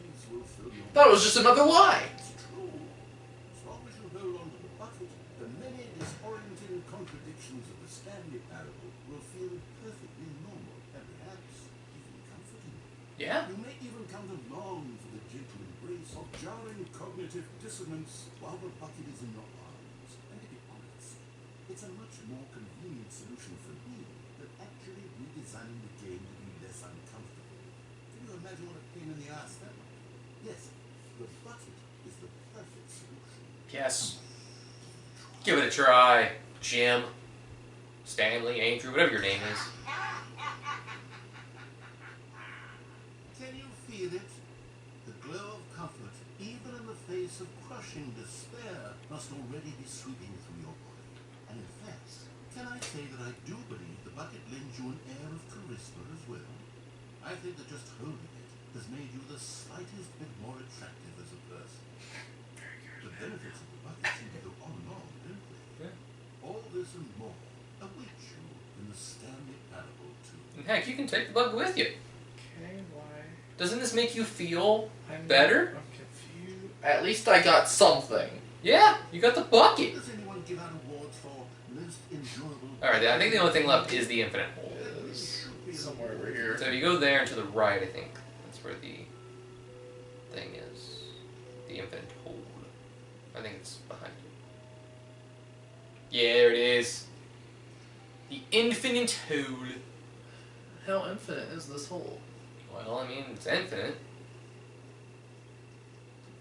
ease will fill your Thought it was just another lie. It's true. As long as you hold on to the bucket, the many disorienting contradictions of the Stanley Parable will feel perfectly normal and perhaps even comforting. Yeah. You may even come to long for the gentle embrace of jarring cognitive dissonance while the bucket is in your arms. And to be honest, it's a much more convenient solution for me than actually redesigning the game to be less uncomfortable. Can you imagine what a pain in the ass that would be? Yes, the bucket is the perfect solution. Yes. Give it a try, Jim. Stanley, Andrew, whatever your name is. Can you feel it? The glow of comfort, even in the face of crushing despair, must already be sweeping through your body. And in fact, can I say that I do believe the bucket lends you an air of charisma as well? I think that just holding it has made you the slightest bit more attractive as a person. The benefits of the bucket seem to go on and on, don't they? Yeah. All this and more await you in the Stanley Parable 2. And heck, you can take the bug with you. Okay, why? Doesn't this make you feel I'm better? I'm confused. At least I got something. Yeah, you got the bucket. Does anyone give out awards for most enjoyable? Alright, I think the only thing left is the infinite hole. Is somewhere over here. So if you go there and to the right, I think that's where the thing is. The infinite hole. I think it's behind you. Yeah, there it is. The infinite hole. How infinite is this hole? Well, I mean, it's infinite.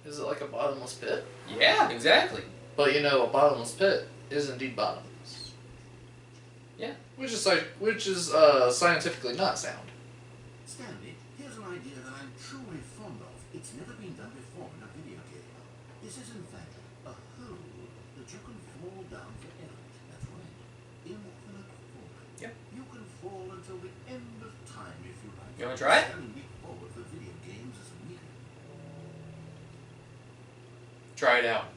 Is it like a bottomless pit? Yeah, exactly. But you know, a bottomless pit is indeed bottomless. Which is scientifically not sound. Stanley, here's an idea that I'm truly fond of. It's never been done before in a video game. This is in fact a hole that you can fall down forever. That's right. Infinite falling. Yep. You can fall until the end of time if you like. You wanna try it? Stanley leap forward for video games is weird. Try it out.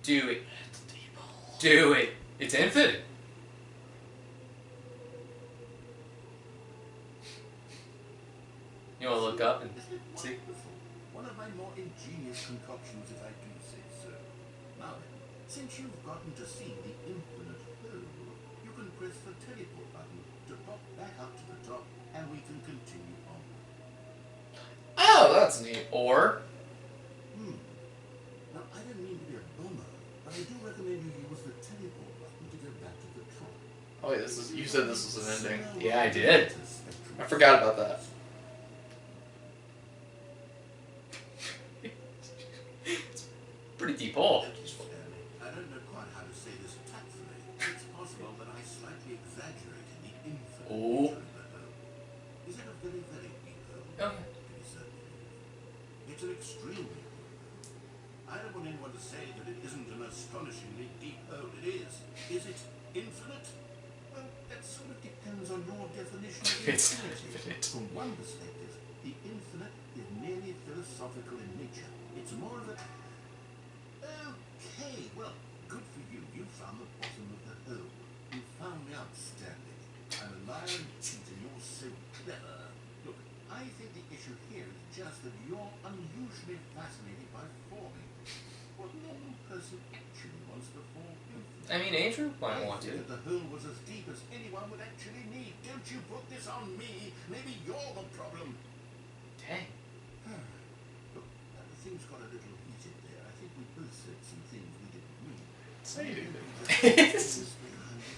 Do it. Do it. It's infinite. You want to look up and Isn't it see? wonderful? One of my more ingenious concoctions, if I do say so. Now then, since you've gotten to see the infinite hole, you can press the teleport button to pop back up to the top, and we can continue on. Oh, that's neat. Or Now, I don't mean to be a bummer, but I do recommend you use the teleport button to get back to the top. Oh wait, you said this was an ending. Yeah, I did. I forgot about that. pretty deep hole. I don't know quite how to say this tactfully. It's possible that I slightly exaggerated the infinite Oh. nature of the hole. Is it a very, very deep hole? Oh. To be certain. It's an extremely deep hole. I don't want anyone to say that it isn't an astonishingly deep hole. It is. Is it infinite? Well, that sort of depends on your definition of It's infinity. infinite. From one perspective, the infinite is merely philosophical in nature. It's more of a... Okay, well, good for you. You found the bottom of the hole. You found me out, Stanley. I'm a liar and cheat, and you're so clever. Look, I think the issue here is just that you're unusually fascinated by falling. What normal person actually wants to fall infinite? I mean, Andrew might I want think to. that the hole was as deep as anyone would actually need. Don't you put this on me. Maybe you're the problem. Dang. Look, things got a little heated there. I think we both said some things we didn't mean. Say you do.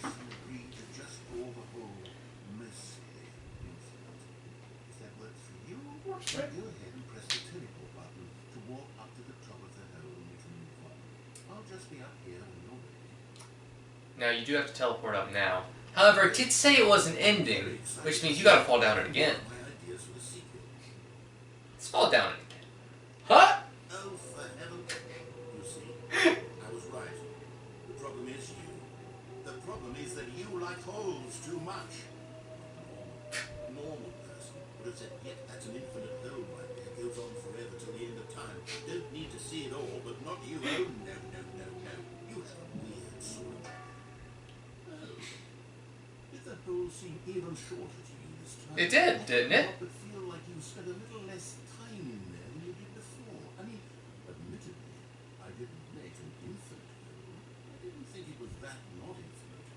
Agreed to just call the hole mostly infinite. If that works for you, Works for me. go ahead and press the teleport button to walk up to the top of the hole and we can move on. I'll just be up here when you're ready. Now, you do have to teleport up now. However, it did say it was an ending, which means you gotta fall down it again. My ideas for the sequel. Let's fall down it again. Huh? Oh, for heaven's sake. You see, I was right. The problem is you. The problem is that you like holes too much. Normal person would have said, yep, that's an infinite hole right there. Goes on forever till the end of time. Don't need to see it all, but not you. Oh, no, no, no, no. You have a weird sort of... Oh. Did the hole seem even shorter to you this time? It did, didn't it? But feel like you spent a little less time in there than you did before. I mean, admittedly, I didn't make an infinite hole. I didn't think it was that not infinite.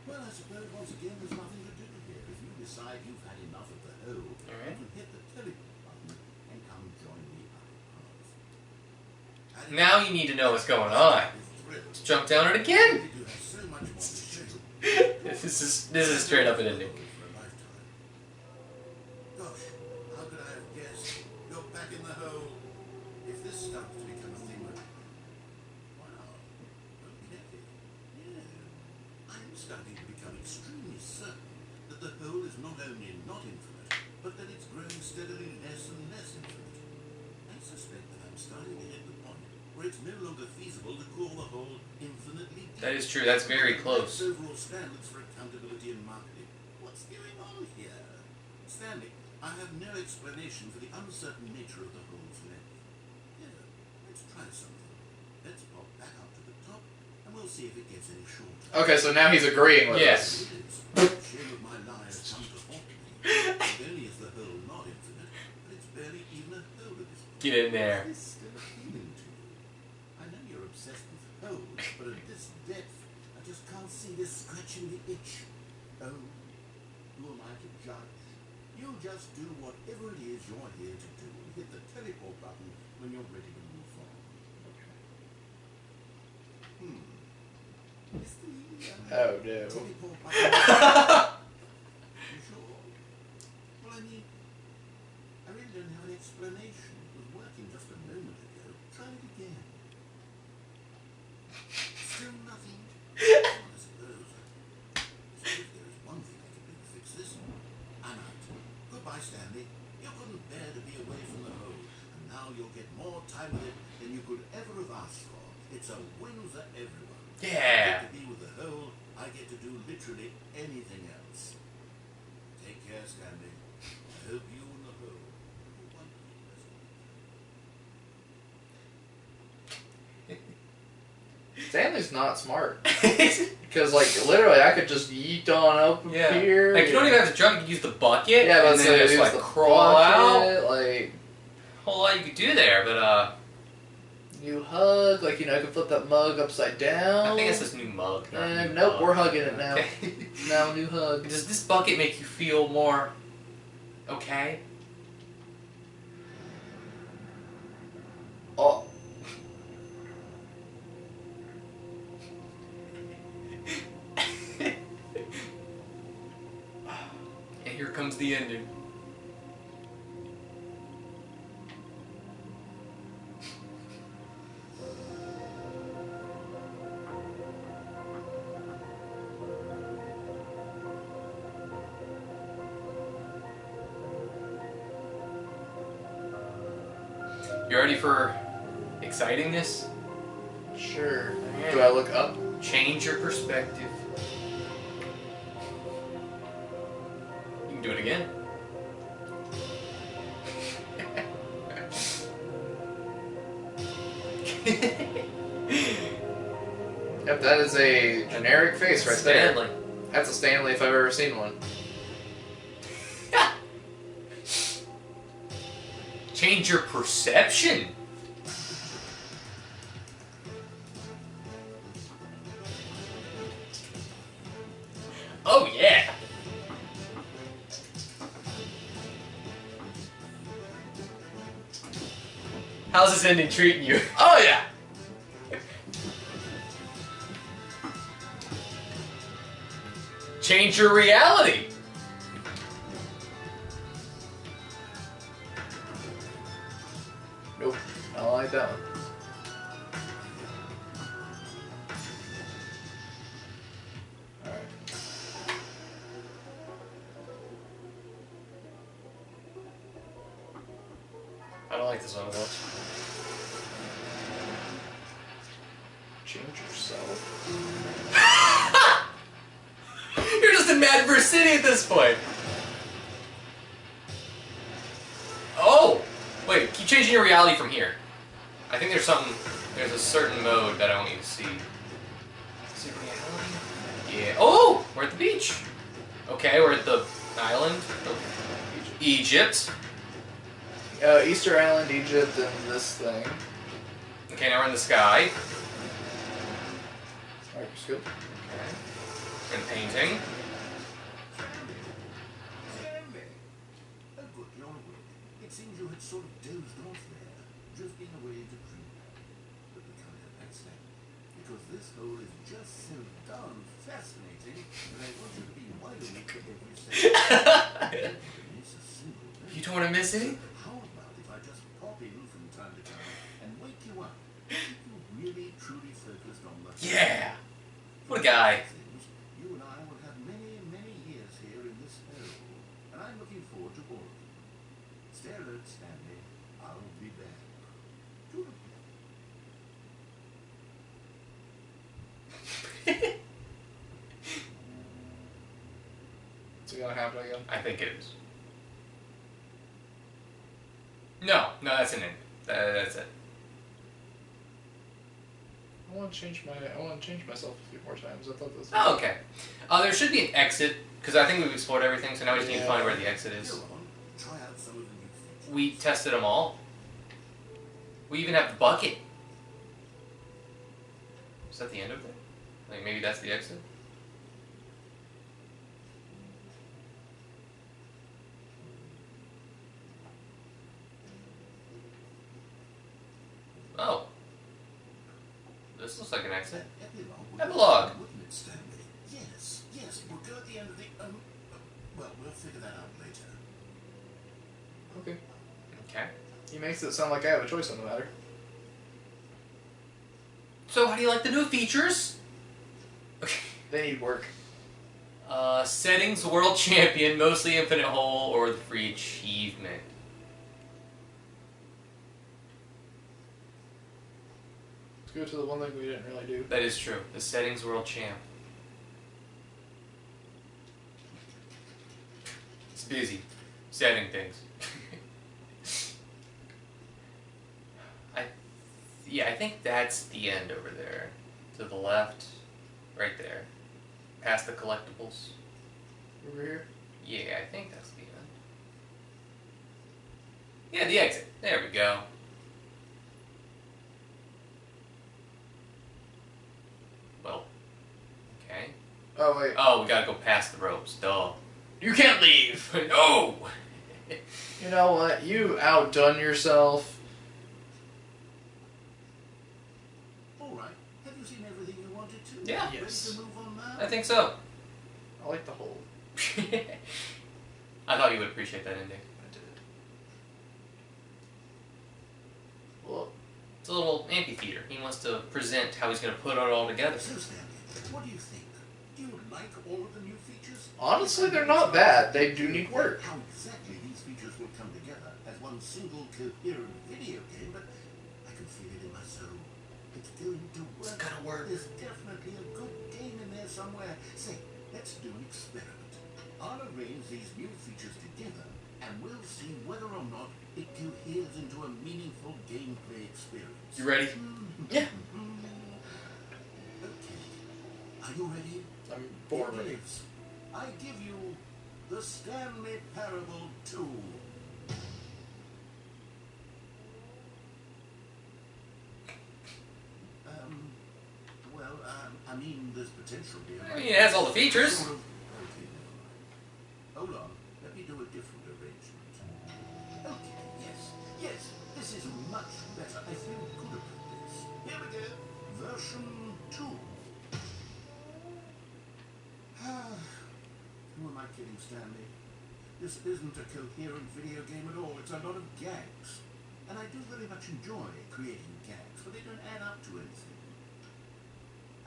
Well, I suppose once again there's nothing to do here. If you decide you've had enough of the hole, Alright. you can hit the teleport button and come join me up above. Now you need to know what's going on. Let's jump down it again. You have so much more to show. This is straight up an ending. Gosh, how could I have guessed? You're back in the hole. If this starts to become a thing with... Wow. Okay. Yeah. I'm starting to become extremely certain that the hole is not only not infinite, but that it's growing steadily less and less infinite. I suspect that I'm starting to hit the point where it's no longer feasible to call the hole infinitely deep. That is true. That's very close. Overall standards for accountability and marketing. What's going on here? Stanley, I have no explanation for the uncertain nature of the hole's length. Here, let's try something. Let's pop back up to the top, and we'll see if it gets any shorter. Okay, so now he's agreeing with Yes. us. It is. Shame of my lies come to haunt me. Not only is the hole not infinite, but it's barely even a hole at this point. Get in there. Is this still appealing to you? I know you're obsessed with holes, but at this depth, I just can't see this scratching the itch. Oh, who am I to judge? You just do whatever it is you're here to do and hit the teleport button when you're ready to move on. Is the Oh no. teleport button? You sure? Well, I mean, I really don't have an explanation. It was working just a moment ago. Try it again. Still nothing. Goodbye, Stanley. You couldn't bear to be away from the hole, and now you'll get more time with it than you could ever have asked for. It's a win for everyone. Yeah. I get to be with the hole. I get to do literally anything else. Take care, Stanley. I hope you and the hole have a wonderful rest. Stanley's not smart. Because, like, literally, I could just yeet on up Yeah. here. Like, you don't even have to jump, you can use the bucket. Yeah, but and then just, like, crawl out. Like, Whole lot you could do there, but, you hug, like, you know, I could flip that mug upside down. I think it's this new mug. not new Nope, mug. we're hugging it now. Okay. Now, new hug. Does this bucket make you feel more okay? Oh. And here comes the ending. You ready for excitingness? Sure. Do I look up? Change your perspective. You can do it again. Yep, that is a generic face right there. Stanley. That's a Stanley if I've ever seen one. Change your perception. Oh yeah. How's this ending treating you? Oh, yeah! Change your reality. Nope. I don't like that one. Alright. I don't like this one as much. Change yourself. You're just in Madverse City at this point. Oh! Wait, keep changing your reality from here. I think there's a certain mode that I want you to see. See reality? Yeah. Oh! We're at the beach. Okay, we're at the island of Egypt. Easter Island, Egypt, and this thing. Okay, now we're in the sky. Microscope. Okay. We're in painting. Stanley! Oh, good, you're awake. It seems you had sort of dozed off there, drifting away to dreamland. But we can't have that, Stanley, because this hole is just so darn fascinating that I want you to be wide awake at every second. It's a single You don't want to miss any? How about if I just pop in from time to time and wake you up? Keep you really, truly focused on the Yeah! What a guy. things. You and I will have many, many years here in this hole, and I'm looking forward to all of them. Stay alert, Stanley. I'll be back. Is it gonna happen again? I think it is. No, that's an end. That's it. I want to change myself a few more times. I thought this. Oh, okay. There should be an exit, because I think we've explored everything, so now we just need to find where the exit Go is. on. Try out some of the new features. We tested them all. We even have the bucket. Is that the end of it? Like, maybe that's the exit? Oh. This looks like an exit. Epilogue. Wouldn't it, Stanley? Yes, yes. We'll go at the end of the. Well, we'll figure that out later. Okay. Okay. He makes it sound like I have a choice on the matter. So, how do you like the new features? Okay. They need work. Settings World Champion, mostly Infinite Hole, or the free achievement. Let's go to the one thing we didn't really do. That is true. The Settings World Champ. It's busy. Setting things. I think that's the end over there. To the left. Right there. Past the collectibles. Over here? Yeah, I think that's the end. Yeah, the exit. There we go. Well, okay. Oh, wait. Oh, we gotta go past the ropes. Duh. You can't leave! No! You know what? You outdone yourself. Alright, have you seen everything you wanted to? Yeah. Ready Yes. to move on now? I think so. I like the hole. I thought you would appreciate that ending. I did. Well, It's a little amphitheater. He wants to present how he's going to put it all together. So, Stanley, what do you think? Do you like all of the new features? honestly, they're not bad. They do need work. How exactly these features will come together as one single coherent video game, but I can feel it in my soul. It's going to work. It's gonna work. There's definitely a good game in there somewhere. Say, let's do an experiment. I'll arrange these new features together, and we'll see whether or not it coheres into a meaningful gameplay experience. You ready? Yeah. Okay. Are you ready? I'm born Here it ready. is. I give you the Stanley Parable 2. I mean, there's potential here. I mean, it has all the features. Okay, never mind. Hold on. Let me do a different arrangement. Okay, yes, this is much better. I feel good about this. Here we go. Version 2. Who am I kidding, Stanley? This isn't a coherent video game at all. It's a lot of gags. And I do very much enjoy creating gags, but they don't add up to anything.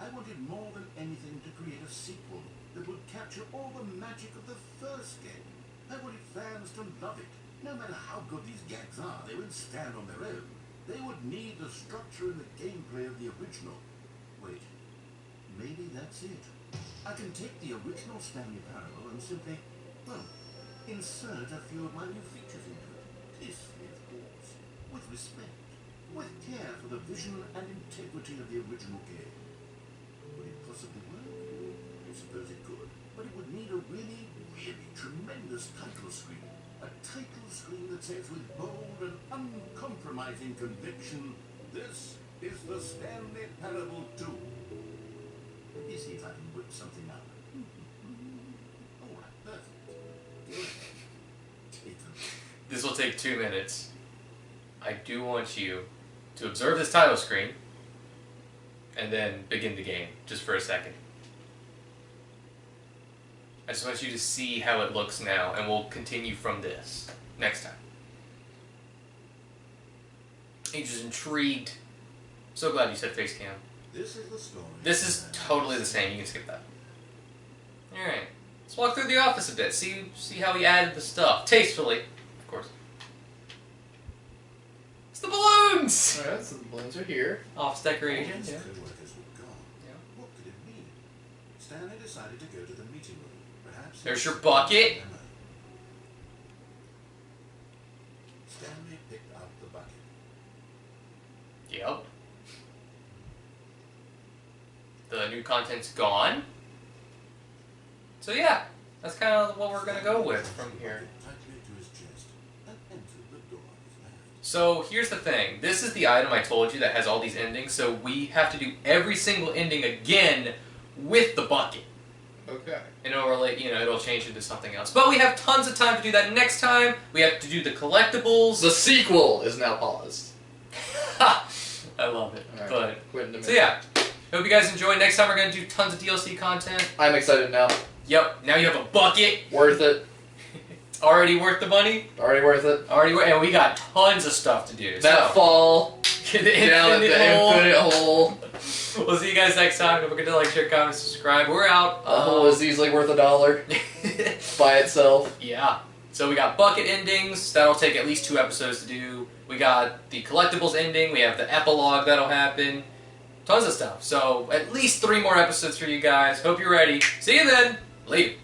I wanted more than anything to create a sequel that would capture all the magic of the first game. I wanted fans to love it. No matter how good these gags are, they would stand on their own. They would need the structure and the gameplay of the original. Wait, maybe that's it. I can take the original Stanley Parable and simply, well, insert a few of my new features into it. Carefully, of course. With respect. With care for the vision and integrity of the original game. Would it possibly work? I suppose it could. But it would need a really, really tremendous title screen. A title screen that says with bold and uncompromising conviction, this is the Stanley Parable 2. Let me see if I can whip something up. Alright, perfect. Go ahead. Take them. This will take 2 minutes. I do want you to observe this title screen and then begin the game, just for a second. I just want you to see how it looks now, and we'll continue from this next time. I'm just intrigued. So glad you said face cam. This is the story. This is totally the same. You can skip that. Alright. Let's walk through the office a bit. See how he added the stuff. Tastefully, of course. It's the balloons! Alright, so the balloons are here. Office decorations, All yeah. these co-workers were gone. Yeah. What could it mean? Stanley decided to go to the meeting room. Perhaps. There's your bucket. Stanley picked up the bucket. Yep. The new content's gone. So yeah, that's kind of what we're gonna go with from here. Tightly to his chest and entered the door on his left. So here's the thing. This is the item I told you that has all these endings, so we have to do every single ending again with the bucket. Okay. And it'll change into something else. But we have tons of time to do that next time. We have to do the collectibles. The sequel is now paused. I love it. Alright, But quit in a so minute. yeah. Hope you guys enjoy. Next time we're gonna do tons of DLC content. I'm excited now. Yep, now you have a bucket. Worth it. It's already worth the money. Already worth it. And we got tons of stuff to do. That so. fall. Down at the infinite hole. We'll see you guys next time. Don't forget to like, share, comment, subscribe. We're out. A hole is easily worth $1 by itself. Yeah. So we got bucket endings. That'll take at least 2 episodes to do. We got the collectibles ending. We have the epilogue that'll happen. Tons of stuff. So at least 3 more episodes for you guys. Hope you're ready. See you then. Later.